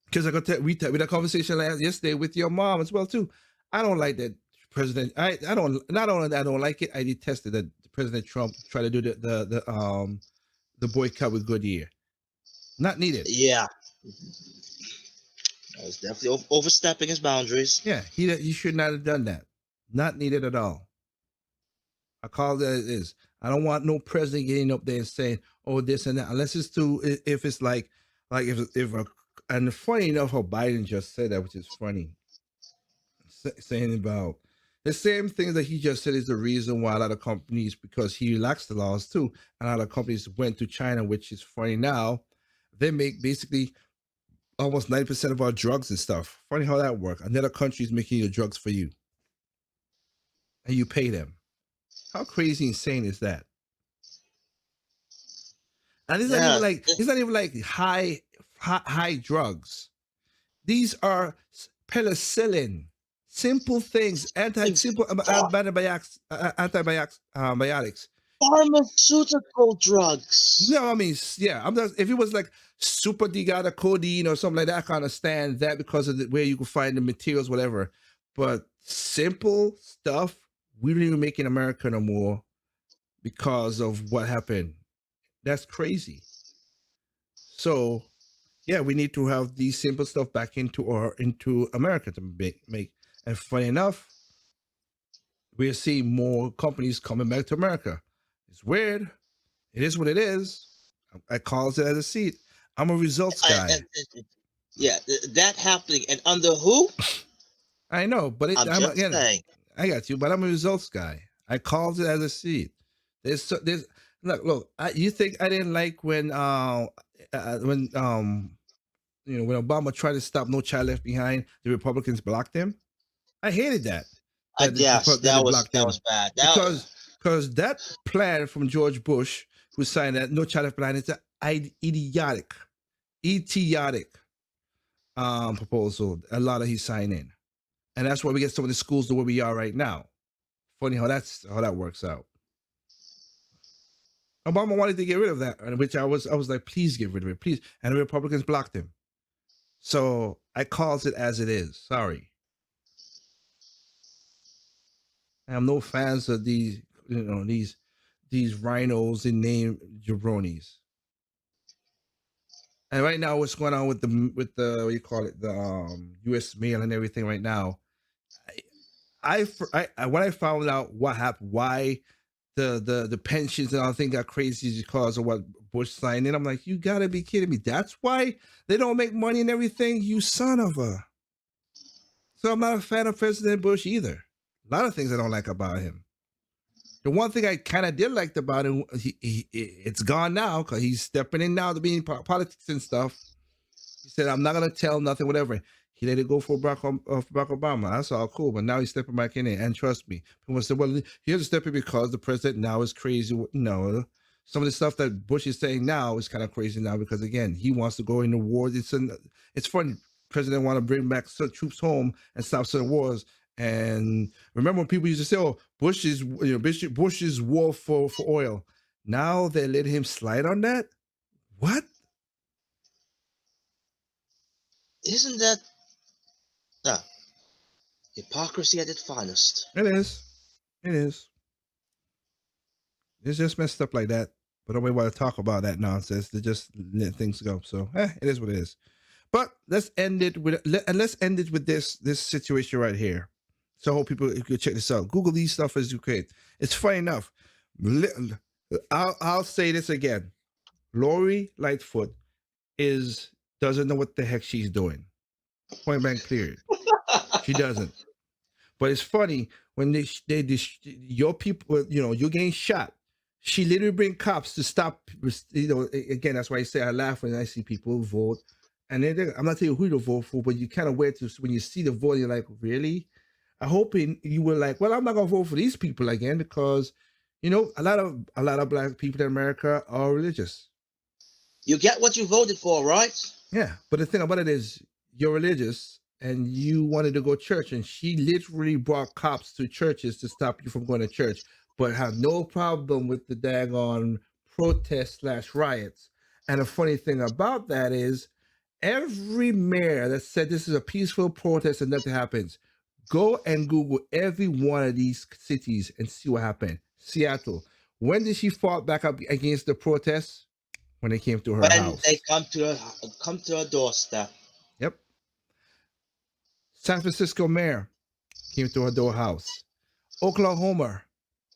because I got we had a conversation yesterday with your mom as well too. I don't like that president. I don't. Not only that I don't like it, I detested that President Trump tried to do the boycott with Goodyear. Not needed. yeah, I was definitely overstepping his boundaries. Yeah, he should not have done that. Not needed at all. I call that it is. I don't want no president getting up there and saying, "Oh, this and that," unless it's to if it's like if a and funny enough, how Biden just said that, which is funny, saying about the same thing that he just said is the reason why a lot of companies, because he relaxed the laws too, and a lot of companies went to China, which is funny now. They make basically almost 90% of our drugs and stuff. Funny how that works. Another country is making your drugs for you, and you pay them. How crazy insane is that? And Yeah, it's not even like high drugs. These are penicillin, simple things, simple antibiotics. pharmaceutical drugs. No, I mean, yeah, I'm just, if it was like super digada codeine or something like that, I can understand that because of where you can find the materials, whatever. But simple stuff, we don't even make in America no more because of what happened. That's crazy. So, yeah, we need to have these simple stuff back into America to make. And funny enough, we're seeing more companies coming back to America. It's weird. It is what it is. I calls it as a seat. I'm a results guy. Yeah, that happening and under who? I know, but I'm just saying. I got you, but I'm a results guy. I calls it as a seat. There's look. You think I didn't like when when when Obama tried to stop No Child Left Behind, the Republicans blocked him. I hated that Yes, that they blocked that him was bad. because that plan from George Bush, who signed that No Child Left Behind, it's an idiotic proposal. A lot of he signed in, and that's why we get some of the schools the way we are right now. Funny how that works out. Obama wanted to get rid of that, which I was like, please get rid of it, please. And the Republicans blocked him. So I calls it as it is. Sorry. I'm no fans of these rhinos and name jabronis. And right now, what's going on with the what do you call it, the U.S. mail and everything right now? When I found out what happened, why the pensions and all thing got crazy because of what Bush signed in, I'm like, you gotta be kidding me. That's why they don't make money and everything, you son of a. So I'm not a fan of President Bush either. A lot of things I don't like about him. The one thing I kind of did liked about him, it's gone now because he's stepping in now to be in politics and stuff. He said, "I'm not gonna tell nothing, whatever." He let it go for Barack Obama. That's all cool, but now he's stepping back in it. And trust me, people say, "Well, he has to step in because the president now is crazy." No, some of the stuff that Bush is saying now is kind of crazy now because again, he wants to go into war. It's funny. President want to bring back troops home and stop certain wars. And remember when people used to say, "Oh, Bush's war for oil." Now they let him slide on that. What? Isn't that hypocrisy at its finest? It is. It is. It's just messed up like that. But nobody want to talk about that nonsense. They just let things go. So it is what it is. But let's end it with this situation right here. So I hope people could check this out. Google these stuff as you can. It's funny enough. I'll say this again. Lori Lightfoot doesn't know what the heck she's doing. Point blank period. She doesn't. But it's funny when your people, you're getting shot. She literally bring cops to stop. Again, that's why I say I laugh when I see people vote. And then I'm not telling you who to vote for, but you kind of wait to when you see the vote, you're like, really? I hope you were like, well, I'm not gonna vote for these people again because, a lot of black people in America are religious. You get what you voted for, right? Yeah, but the thing about it is, you're religious and you wanted to go to church, and she literally brought cops to churches to stop you from going to church, but had no problem with the daggone protests / riots. And the funny thing about that is, every mayor that said this is a peaceful protest and nothing happens, go and Google every one of these cities and see what happened. Seattle. When did she fought back up against the protests? When they came to her house. When they come to her doorstep. Yep. San Francisco mayor came to her house. Oklahoma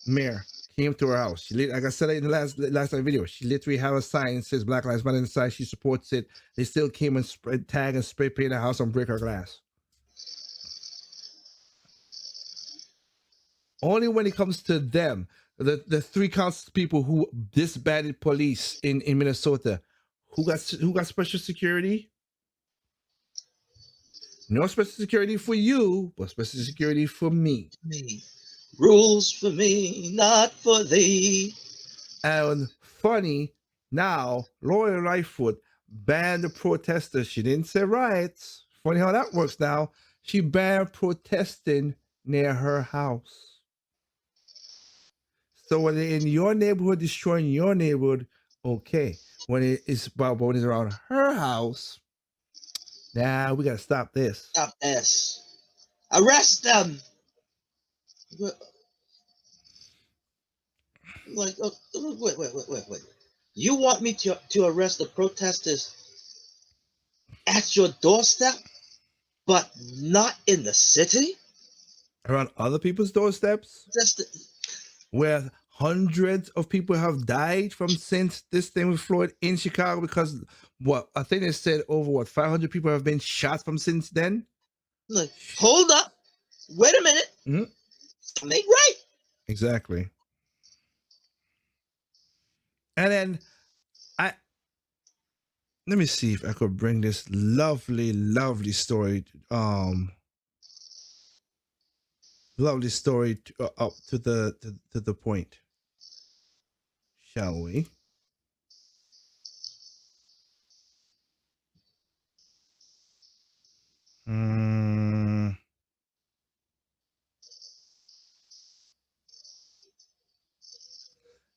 mayor came to her house. Like I said in the last video, she literally had a sign that says Black Lives Matter inside. She supports it. They still came and tag and spray paint the house and break her glass. Only when it comes to them, the 3 counts people who disbanded police in Minnesota, who got special security? No special security for you, but special security for me. Rules for me, not for thee. And funny, now Lori Lightfoot banned the protesters. She didn't say riots. Funny how that works now. She banned protesting near her house. So when they're in your neighborhood, destroying your neighborhood, okay. When it's around her house, now we gotta stop this. Stop this. Arrest them. Like, wait. You want me to arrest the protesters at your doorstep, but not in the city? Around other people's doorsteps? Where hundreds of people have died since this thing with Floyd in Chicago, because I think they said over 500 people have been shot from since then. Look, hold up, wait a minute. Mm-hmm. Make right. Exactly. And then let me see if I could bring this lovely story up to the point, shall we?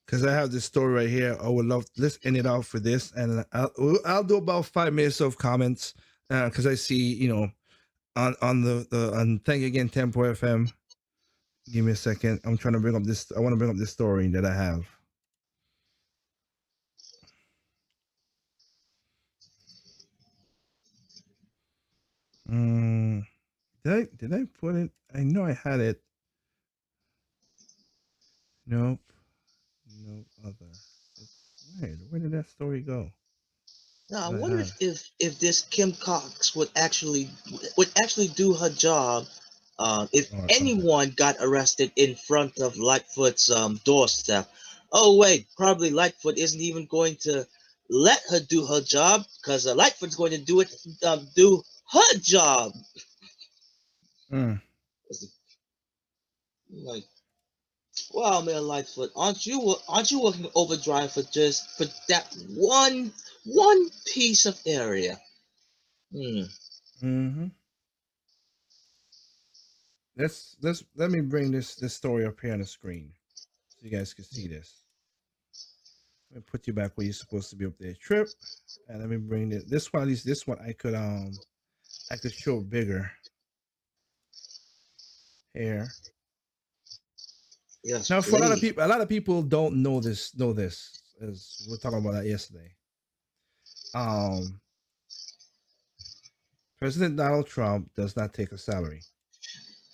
Because I have this story right here. I would love, let's end it off for this, and I'll do about 5 minutes of comments because I see, on thank you again, Tempo FM. Give me a second. I'm trying to bring up this. I want to bring up this story that I have. Did I put it? I know I had it. Nope. No other. It's weird. Where did that story go? Now I wonder if this Kim Cox would actually do her job If Oh, something. anyone got arrested in front of Lightfoot's doorstep, oh wait, probably Lightfoot isn't even going to let her do her job because Lightfoot's going to do her job. Mm. Like, wow, man, Lightfoot, aren't you working overdrive for that one piece of area? Hmm. Hmm. Let me bring this story up here on the screen so you guys can see this. Let me put you back where you're supposed to be up there, Trip. And let me bring this one. At least this one I could show bigger here. Yes, Now, for please. a lot of people don't know this. As we were talking about that yesterday. Um, President Donald Trump does not take a salary.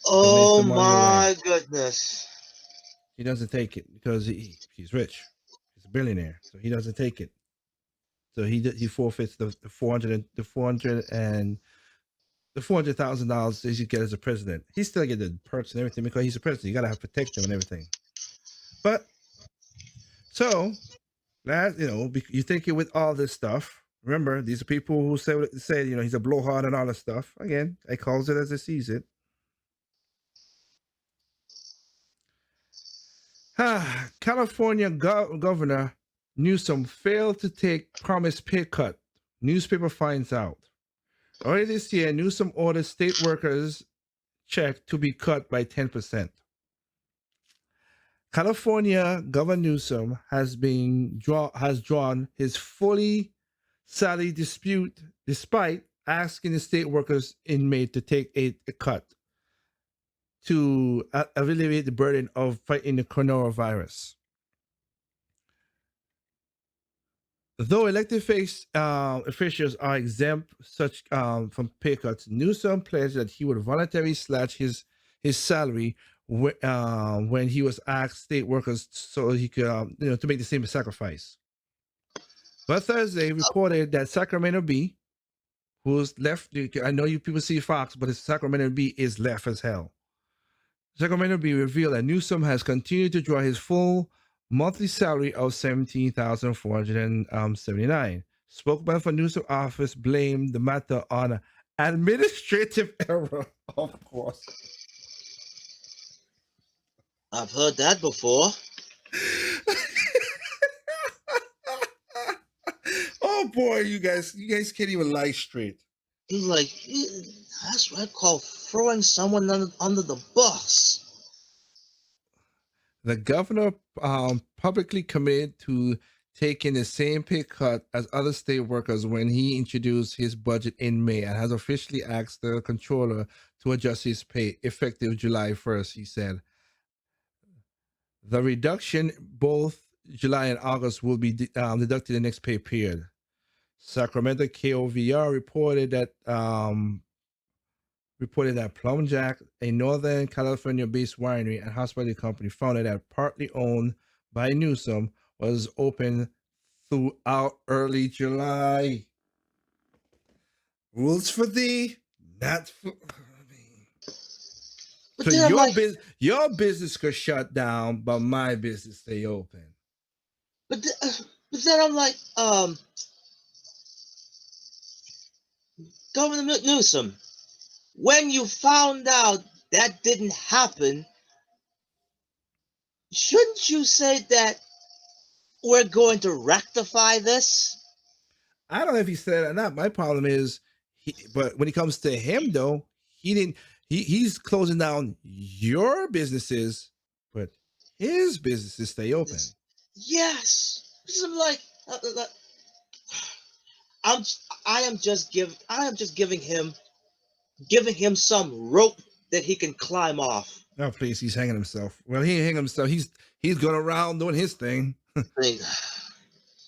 He donates Oh the money away. my goodness. He doesn't take it because he's rich. He's a billionaire, so he doesn't take it. So he forfeits the 400 and the $400,000 that you get as a president. He still get the perks and everything because he's a president. You gotta have protect him and everything. But so that you think it with all this stuff. Remember, these are people who say he's a blowhard and all this stuff. Again, I calls it as I sees it. California Governor Newsom failed to take promised pay cut. Newspaper finds out. Early this year, Newsom ordered state workers' check to be cut by 10%. California Governor Newsom has drawn his fully salary dispute despite asking the state workers in May to take a cut to alleviate the burden of fighting the coronavirus. Though elected officials are exempt such from pay cuts, Newsom pledged that he would voluntarily slash his salary when he was asked state workers so he could to make the same sacrifice. But Thursday reported that Sacramento Bee, who's left, I know you people see Fox, but Sacramento Bee is left as hell. Sacramento Bee revealed that Newsom has continued to draw his full monthly salary of $17,479. Spokesman for Newsom office blamed the matter on administrative error, of course. I've heard that before. Oh boy, you guys can't even lie straight. Like, that's what I call throwing someone under the bus. The governor publicly committed to taking the same pay cut as other state workers when he introduced his budget in May and has officially asked the controller to adjust his pay effective July 1st, he said. The reduction both July and August will be deducted in the next pay period. Sacramento KOVR reported that Plum Jack, a Northern California-based winery and hospitality company founded and partly owned by Newsom, was open throughout early July. Rules for thee, not for me. But So then I'm like, your business could shut down, but my business stay open. but then I'm like, Governor Newsom, when you found out that didn't happen, shouldn't you say that we're going to rectify this? I don't know if he said it or not. My problem is, but when it comes to him though, he didn't. He's closing down your businesses, but his businesses stay open. Yes. Because I'm like, I am just giving him some rope that he can climb off. Oh please, he's hanging himself. Well, he ain't hanging himself. He's going around doing his thing.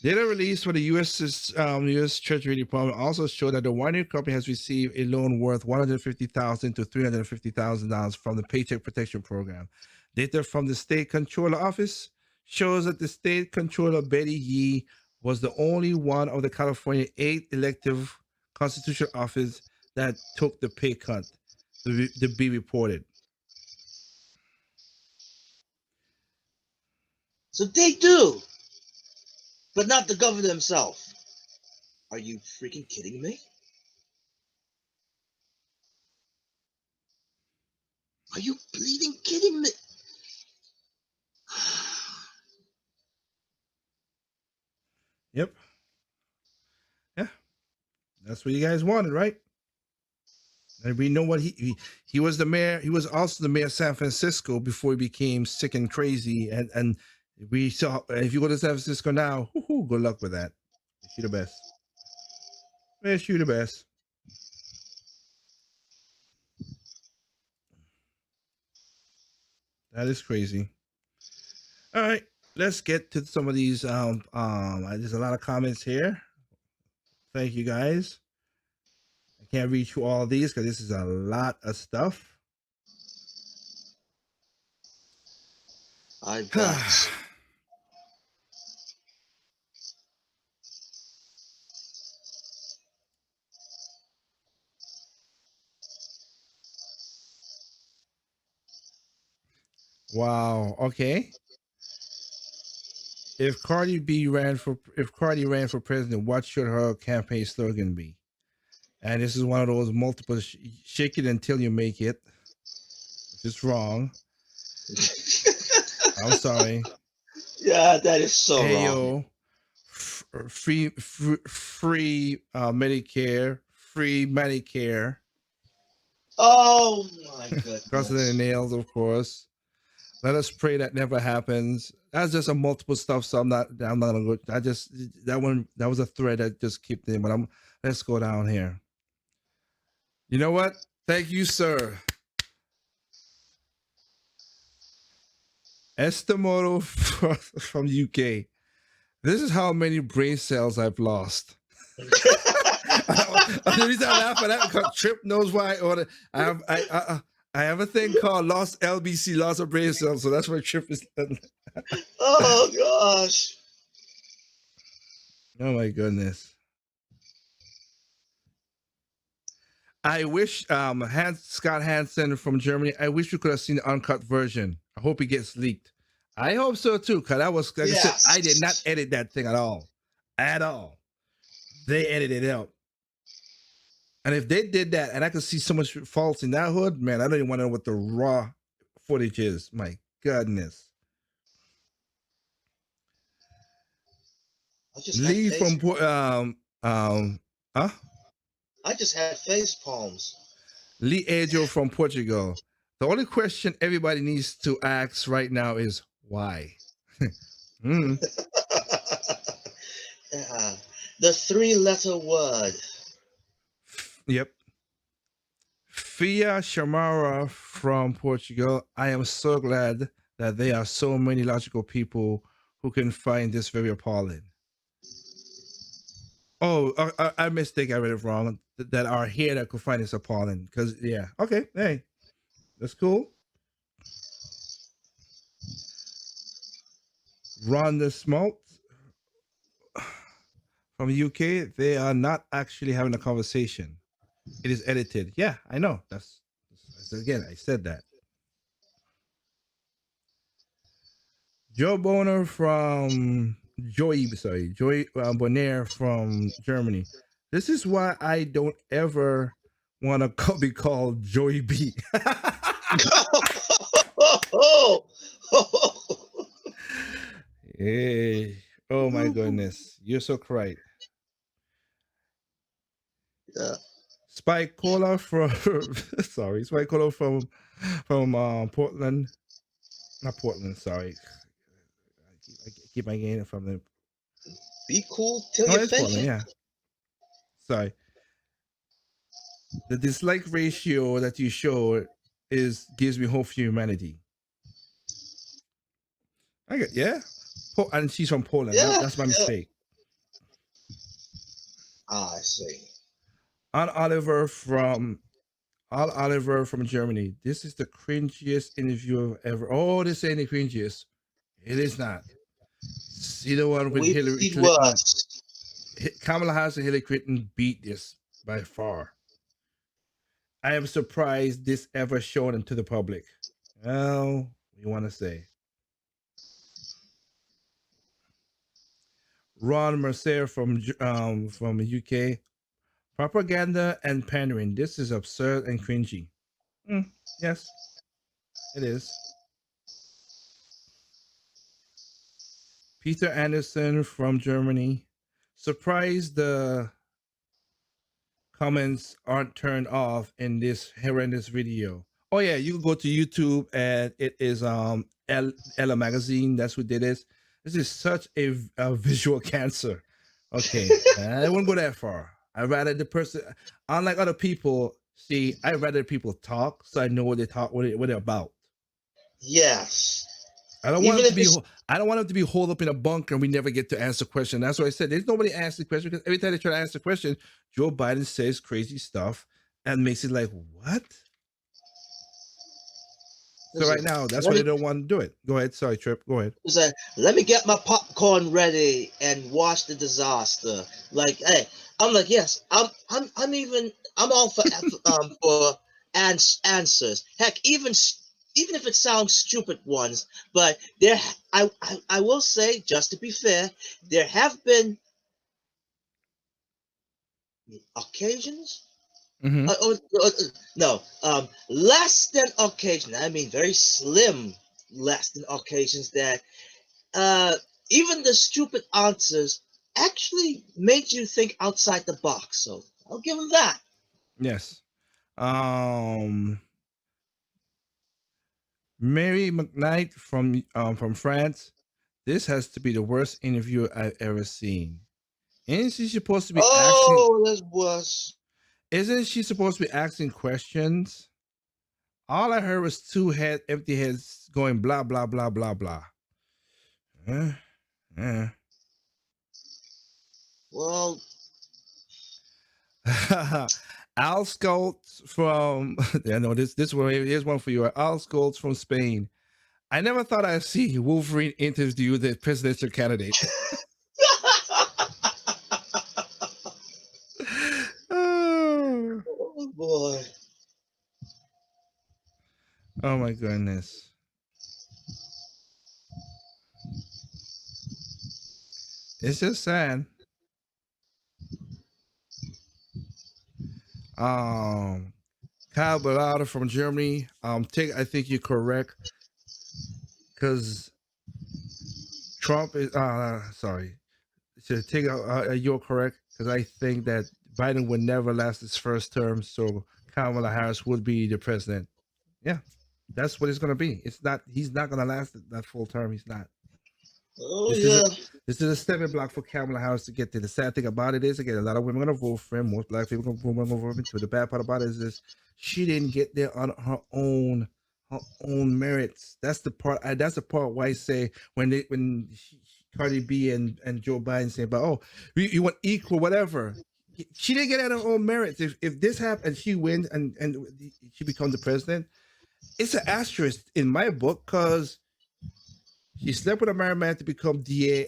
Data released for the U.S. Treasury Department also showed that the winery company has received a loan worth $150,000 to $350,000 from the Paycheck Protection Program. Data from the State Controller Office shows that the State Controller Betty Yee was the only one of the California 8 elective constitutional office that took the pay cut. to be reported. So they do, but not the governor himself. Are you freaking kidding me? Are you bleeding kidding me? Yep. Yeah. That's what you guys wanted, right? And we know what he was the mayor. He was also the mayor of San Francisco before he became sick and crazy. And we saw, if you go to San Francisco now, good luck with that. Wish you the best. Wish you the best. That is crazy. All right, let's get to some of these. There's a lot of comments here. Thank you guys. I can't read through all these because this is a lot of stuff. I bet. Wow. Okay. If Cardi ran for president, what should her campaign slogan be? And this is one of those multiple shake it until you make it, which is wrong. I'm sorry. Yeah, that is so Hey wrong. yo, free Medicare, free Medicare. Oh my goodness. Crossing the nails, of course. Let us pray that never happens. That's just a multiple stuff. So I'm not gonna go. I just that was a thread that just kept in. But let's go down here. You know what? Thank you, sir. Estemoto from UK. This is how many brain cells I've lost. The reason I laugh at that because Trip knows why I ordered. I have a thing called lost LBC, loss of brain cells. So that's why Trip is. Oh gosh. Oh my goodness. I wish Scott Hansen from Germany. I wish we could have seen the uncut version. I hope it gets leaked. I hope so too, because that was like Yes. I said, I did not edit that thing at all. At all. They edited it out. And if they did that and I could see so much faults in that hood, man, I don't even want to know what the raw footage is. My goodness. Lee from I just had face palms. Lee Adriel from Portugal. The only question everybody needs to ask right now is why? Yeah. The 3-letter word. Yep. Fia Shamara from Portugal. I am so glad that there are so many logical people who can find this very appalling. Oh, I mistake. I read it wrong. That are here that could find this appalling. Because yeah, okay, hey, that's cool. Ron the Smalt from the UK. They are not actually having a conversation. It is edited. Yeah, I know. That's again. I said that. Joe Boner from Joy Bonaire from Germany. This is why I don't ever want to be called Joey B. Hey, oh my goodness, you're so correct. Yeah. Spike Cola from Spike Cola from Portland, not Portland. Sorry, I keep my game from the. Be cool till Oh, you it's fake Portland, it. yeah. Sorry. The dislike ratio that you show gives me hope for humanity. I get and she's from Poland. Yeah, That's my mistake. I see. Oliver from Germany. This is the cringiest interview I've ever. Oh, this ain't the cringiest. It is not. See the one with Hillary Clinton. Kamala Harris and Hillary Clinton beat this by far. I am surprised this ever shown to the public. Well, you want to say Ron Mercer from the UK. Propaganda and pandering. This is absurd and cringy. Yes, it is. Peter Anderson from Germany. Surprised the comments aren't turned off in this horrendous video. Oh yeah, you can go to YouTube and it is Ella Magazine. That's what it is. This is such a visual cancer. Okay, I wouldn't go that far. I rather the person, unlike other people, see, I rather people talk so I know what they talk, what they're about. Yes. I don't Even want if them to it's be. I don't want them to be holed up in a bunker and we never get to answer question. That's why I said there's nobody asking the question because every time they try to ask the question, Joe Biden says crazy stuff and makes it like what? So right listen, now, that's let why they me don't want to do it. Go ahead. Sorry, Trip. Go ahead. listen, let me get my popcorn ready and watch the disaster. Like, hey, I'm like, yes, I'm all for answers. Heck, even if it sounds stupid ones, but I will say, just to be fair, there have been occasions. Mm-hmm. No, less than occasion. I mean, very slim, less than occasions that uh, even the stupid answers actually made you think outside the box. So I'll give him that. Yes. Um, Mary McKnight from France. This has to be the worst interview I've ever seen. Isn't she supposed to be asking? Oh, that's worse. Isn't she supposed to be asking questions? All I heard was empty heads going blah blah blah blah blah. Eh, eh. Well, Al Skoltz from yeah, no, this one here's one for you. Al Skoltz from Spain. I never thought I'd see Wolverine interview the presidential candidate. Oh, oh boy. oh my goodness. It's just sad. Um Kyle Bellata from Germany. I think you're correct because Trump is sorry. So take you're correct because I think that Biden would never last his first term, so Kamala Harris would be the president. Yeah, that's what it's gonna be. It's not. He's not gonna last that full term. He's not. Oh This is a yeah. this is a stepping block for Kamala Harris to get there. The sad thing about it is, again, a lot of women are gonna vote for him. Most black people are gonna vote for him too. The bad part about it is this: she didn't get there on her own merits. That's the part. That's the part why I say Cardi B and Joe Biden say about you want equal whatever. She didn't get it on her own merits. If this happens and she wins and she becomes the president, it's an asterisk in my book because she slept with a married man to become DA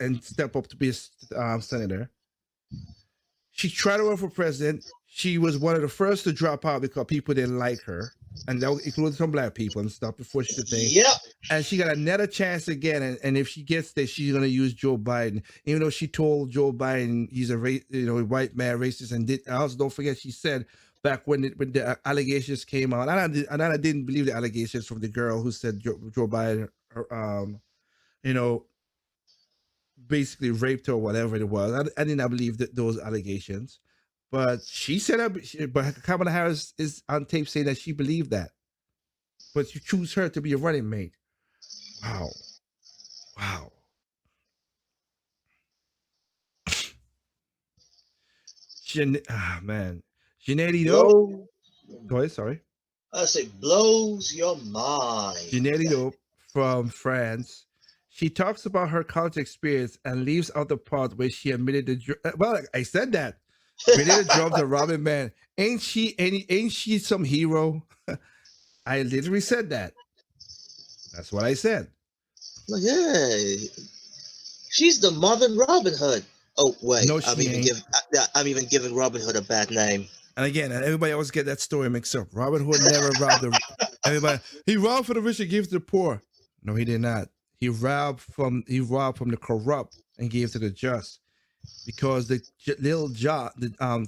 and step up to be a senator. She tried to run for president. She was one of the first to drop out because people didn't like her, and that included some black people and stuff before she could think. Yep. And she got another chance again, and if she gets there, she's gonna use Joe Biden, even though she told Joe Biden he's a white man racist, and also don't forget she said back when the allegations came out, and I didn't believe the allegations from the girl who said Joe Biden, you know, basically raped her or whatever it was. I did not believe those allegations, but she said but Kamala Harris is on tape saying that she believed that. But you choose her to be a running mate. Wow. Man. Janelle Dope. Blow. Go ahead, sorry. I say blows your mind. Janelle Dope from France. She talks about her college experience and leaves out the part where she admitted I said that. Admitted the drugs to Robin Man. Ain't she some hero? I literally said that. That's what I said. Like, hey, she's the modern Robin Hood. Oh wait, No, she ain't. I'm even giving Robin Hood a bad name. And again, and everybody always get that story mixed up. Robin Hood never robbed the everybody. He robbed for the rich and gave to the poor. No, he did not. He robbed from the corrupt and gave to the just. Because little John,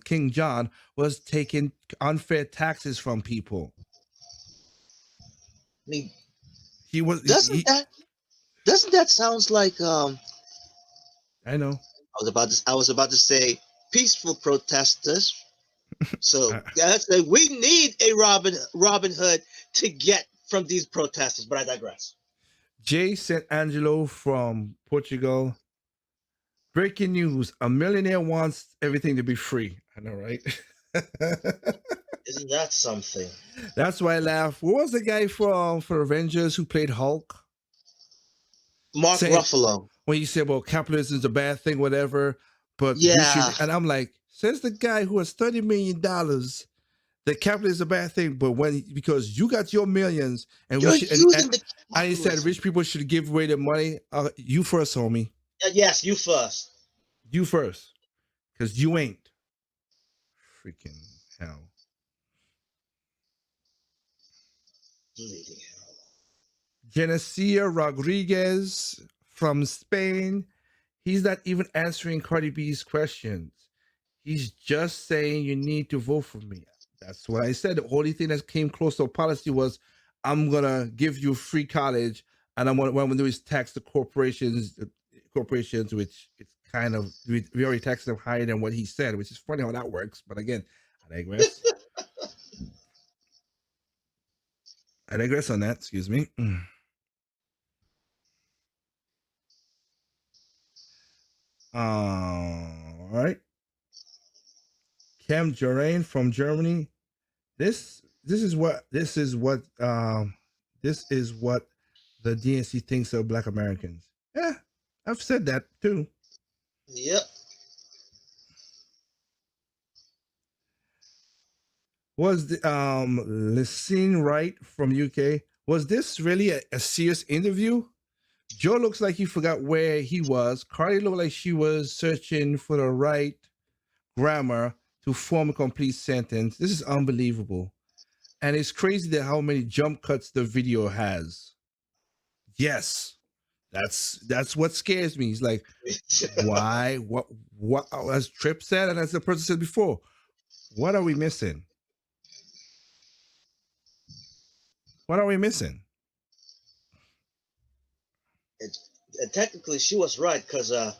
King John, was taking unfair taxes from people. I mean, He was. doesn't that sounds like I know. I was about to say peaceful protesters. So that's we need a Robin Hood to get from these protesters, but I digress. Jay St. Angelo from Portugal. Breaking news: a millionaire wants everything to be free. I know, right? Isn't that something? That's why I laugh. What was the guy from for Avengers who played Hulk? Mark Ruffalo. When he said, well, capitalism is a bad thing, whatever, but we Yeah. should, and I'm like, says the guy who has $30 million that capitalism is a bad thing, but because you got your millions and You're we should, using the and he said rich people should give away their money. You first, homie. Yes, you first. You first. Because you ain't. Freaking hell. Bleeding hell. Genesia Rodriguez from Spain. He's not even answering Cardi B's questions. He's just saying you need to vote for me. That's what I said. The only thing that came close to a policy was I'm gonna give you free college, and what I'm gonna do is tax the corporations, which it's kind of we already taxed them higher than what he said, which is funny how that works. But again, I digress. I digress on that. Excuse me. All right. Cam Jarain from Germany. This is what the DNC thinks of Black Americans. Yeah, I've said that too. Yep. Was the Lysine Wright from UK? Was this really a serious interview? Joe looks like he forgot where he was. Cardi looked like she was searching for the right grammar to form a complete sentence. This is unbelievable. And it's crazy that how many jump cuts the video has. Yes. That's what scares me. It's like, why? What as Trip said, and as the person said before, what are we missing? What are we missing? Technically, she was right because there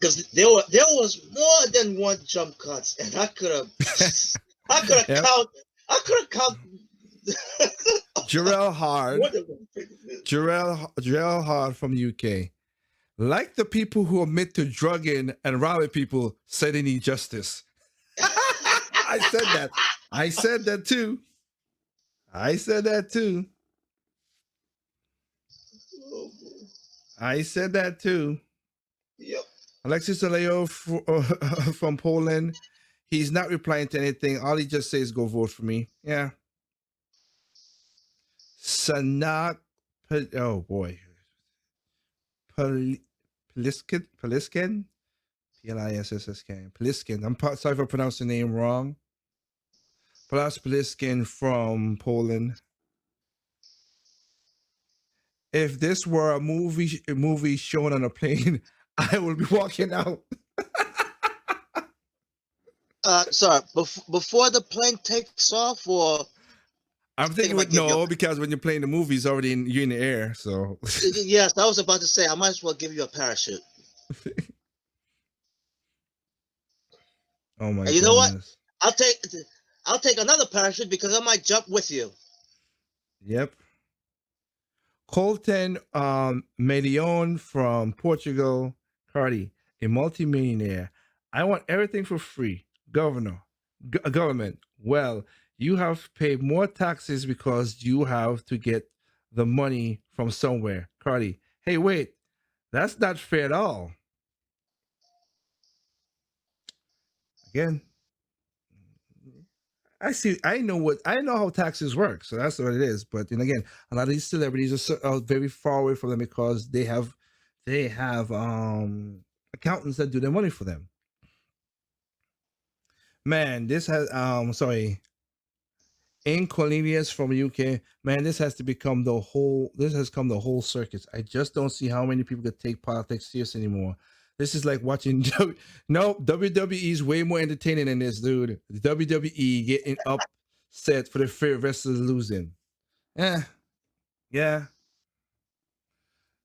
was more than one jump cuts, and I could have Yep. count. Jarrell Hard. Jarrell Hard from the UK. Like the people who admit to drugging and robbing people say they need justice. I said that. I said that too. I said that too. I said that too. Yep. Alexis Aleo from Poland. He's not replying to anything. All he just says, "Go vote for me." Yeah. Sanak. Oh boy. Pliskin. Pliskin. Pliskin. I'm sorry for pronouncing the name wrong. Pliskin from Poland. If this were a movie shown on a plane, I would be walking out. Sorry, before the plane takes off, or I'm thinking because when you're playing the movie, it's already you're in the air. So yes, I was about to say I might as well give you a parachute. Oh my! And you know what? I'll take another parachute because I might jump with you. Yep. Colton Medion from Portugal. Cardi, a multimillionaire. I want everything for free. Government. Well, you have paid more taxes because you have to get the money from somewhere. Cardi, hey, wait, that's not fair at all. Again, I know how taxes work, so that's what it is. But then again, a lot of these celebrities are very far away from them because they have accountants that do their money for them. Man, this has sorry, in Cornelius from UK, man, this has to become the whole. This has come the whole circus. I just don't see how many people could take politics serious anymore. This is like watching. No, WWE is way more entertaining than this, dude. The WWE getting upset for the fear wrestlers losing. Yeah, yeah.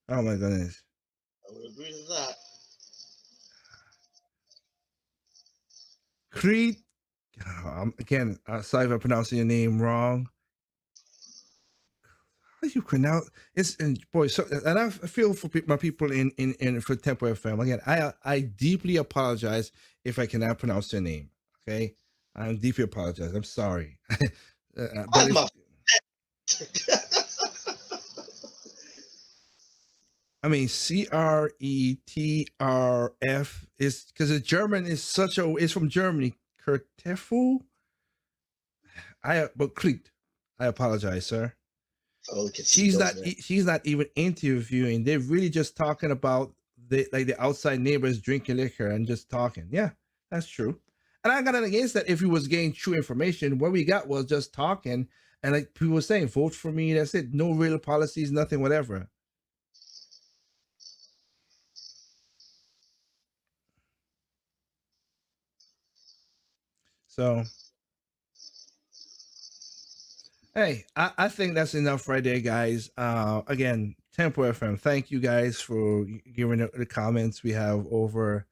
Oh my goodness. I would agree to that. Creed. Again, sorry if I'm pronouncing your name wrong. How do you pronounce it's and boy? So and I feel for my people in for Tempo FM. Again, I deeply apologize if I cannot pronounce your name. Okay, I deeply apologize. I'm sorry. But I'm if a I mean CRETRF is because the German is such a is from Germany. Kertefu. But Creed. I apologize, sir. oh, look at She's not there. she's not even interviewing. They're really just talking about the outside neighbors drinking liquor and just talking. Yeah, that's true. And I got nothing against that if we was getting true information. What we got was just talking and like people were saying, vote for me. That's it. No real policies, nothing, whatever. So hey, I think that's enough right there, guys. Again, Tempo FM. Thank you guys for giving the comments. We have over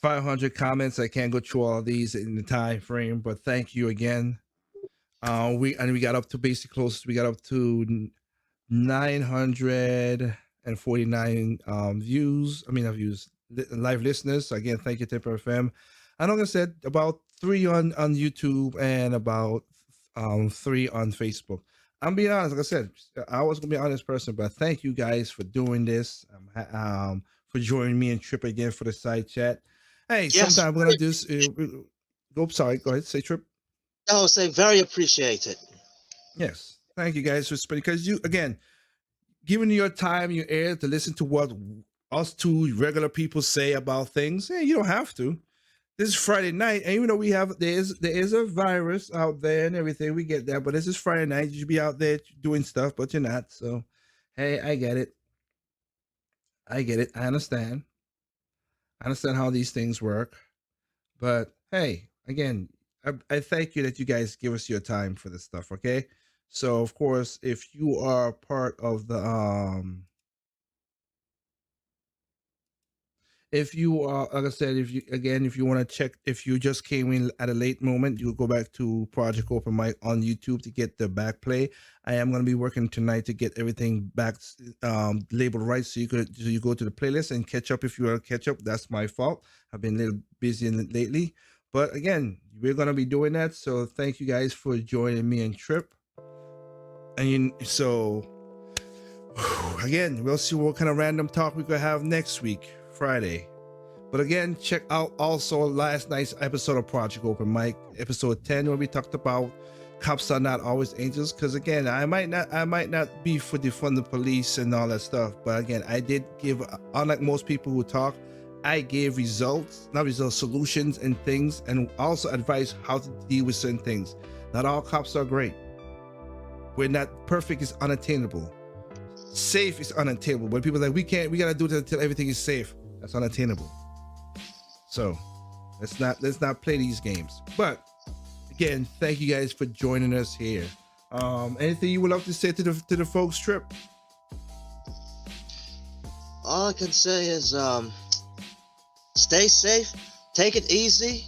500 comments. I can't go through all of these in the time frame, but thank you again. We got up to basic close. We got up to 949 views. I mean, not views, live listeners. Again, thank you, Temper FM. And like I said, about 3 on YouTube and about 3 on Facebook. I'm being honest. Like I said, I was gonna be an honest person, but thank you guys for doing this. For joining me and Trip again for the side chat. Hey, Yes, sometime we're gonna do. Go. Sorry, go ahead. Say Trip. I was saying very appreciated. Yes, thank you guys for spending because you again giving your time, your ear to listen to what us two regular people say about things. Hey, you don't have to. This is Friday night, and even though we have there is a virus out there and everything, we get that. But this is Friday night. You should be out there doing stuff, but you're not. So, hey, I get it. I get it. I understand. I understand how these things work. But hey, again, I thank you that you guys give us your time for this stuff. Okay. So of course, if you are part of the if you are like I said, if you want to check if you just came in at a late moment, you go back to Project Open Mic on YouTube to get the back play. I am going to be working tonight to get everything back labeled right, so you go to the playlist and catch up if you want to catch up. That's my fault. I've been a little busy lately, but again, we're going to be doing that. So thank you guys for joining me and Trip. And so again, we'll see what kind of random talk we could have next week, Friday. But again, check out also last night's episode of Project Open Mic, episode 10, where we talked about cops are not always angels. Because again, I might not be for defund the police and all that stuff, but again, I did give, unlike most people who talk, I gave solutions and things, and also advice how to deal with certain things. Not all cops are great. We're not perfect, is unattainable. Safe is unattainable. When people are like, we gotta do it until everything is safe. That's unattainable. So let's not play these games. But again, thank you guys for joining us here. Anything you would love to say to the folks, Trip? All I can say is stay safe, take it easy,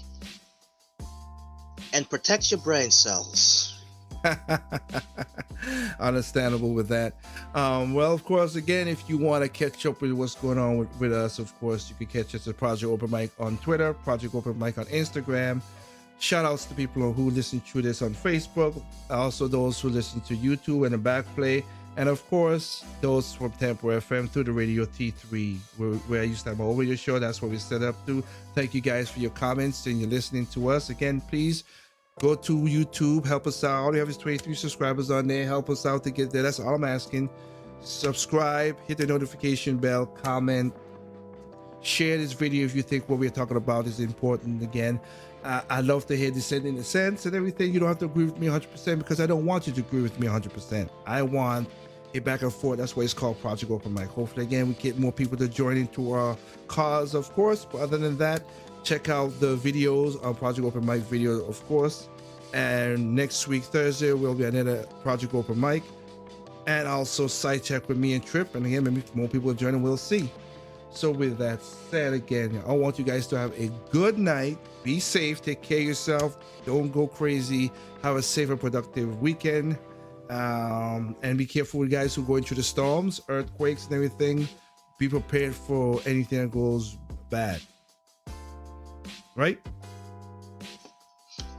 and protect your brain cells. Understandable with that. Well, of course, again, if you want to catch up with what's going on with us, of course, you can catch us at Project Open Mic on Twitter, Project Open Mic on Instagram. Shout outs to people who listen to this on Facebook, also those who listen to YouTube and the backplay, and of course, those from Tempo FM through the Radio T3, where I used to have my radio show. That's what we set up to. Thank you guys for your comments and you're listening to us. Again, please go to YouTube, help us out. All you have is 23 subscribers on there. Help us out to get there. That's all I'm asking. Subscribe, hit the notification bell, comment, Share this video if you think what we're talking about is important. Again, I love to hear dissent in the sense and everything. You don't have to agree with me 100% because I don't want you to agree with me 100%. I want a back and forth. That's why it's called Project Open Mic. Hopefully, again, we get more people to join into our cause, of course. But other than that, check out the videos on Project Open Mic video, of course. And next week, Thursday, will be another Project Open Mic. And also side check with me and Trip. And again, maybe more people will join and we'll see. So with that said, again, I want you guys to have a good night. Be safe. Take care of yourself. Don't go crazy. Have a safe and productive weekend. And be careful with guys who go into the storms, earthquakes, and everything. Be prepared for anything that goes bad. Right?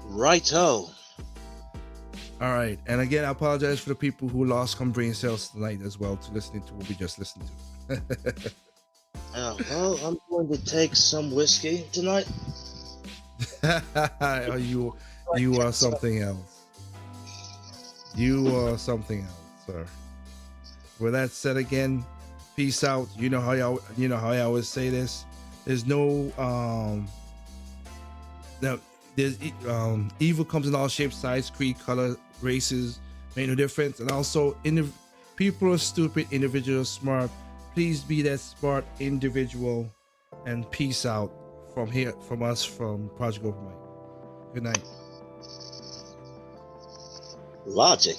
Righto. All right. And again, I apologize for the people who lost some brain cells tonight as well to listening to what we just listened to. Well, I'm going to take some whiskey tonight. you are something else. You are something else, sir. With that said, again, peace out. You know how I always say this. There's no evil comes in all shapes, sizes, creed, color, races, make no difference. And also, people are stupid, individuals smart. Please be that smart individual. And peace out from here, from us, from Project Open Mic. Good night. Logic.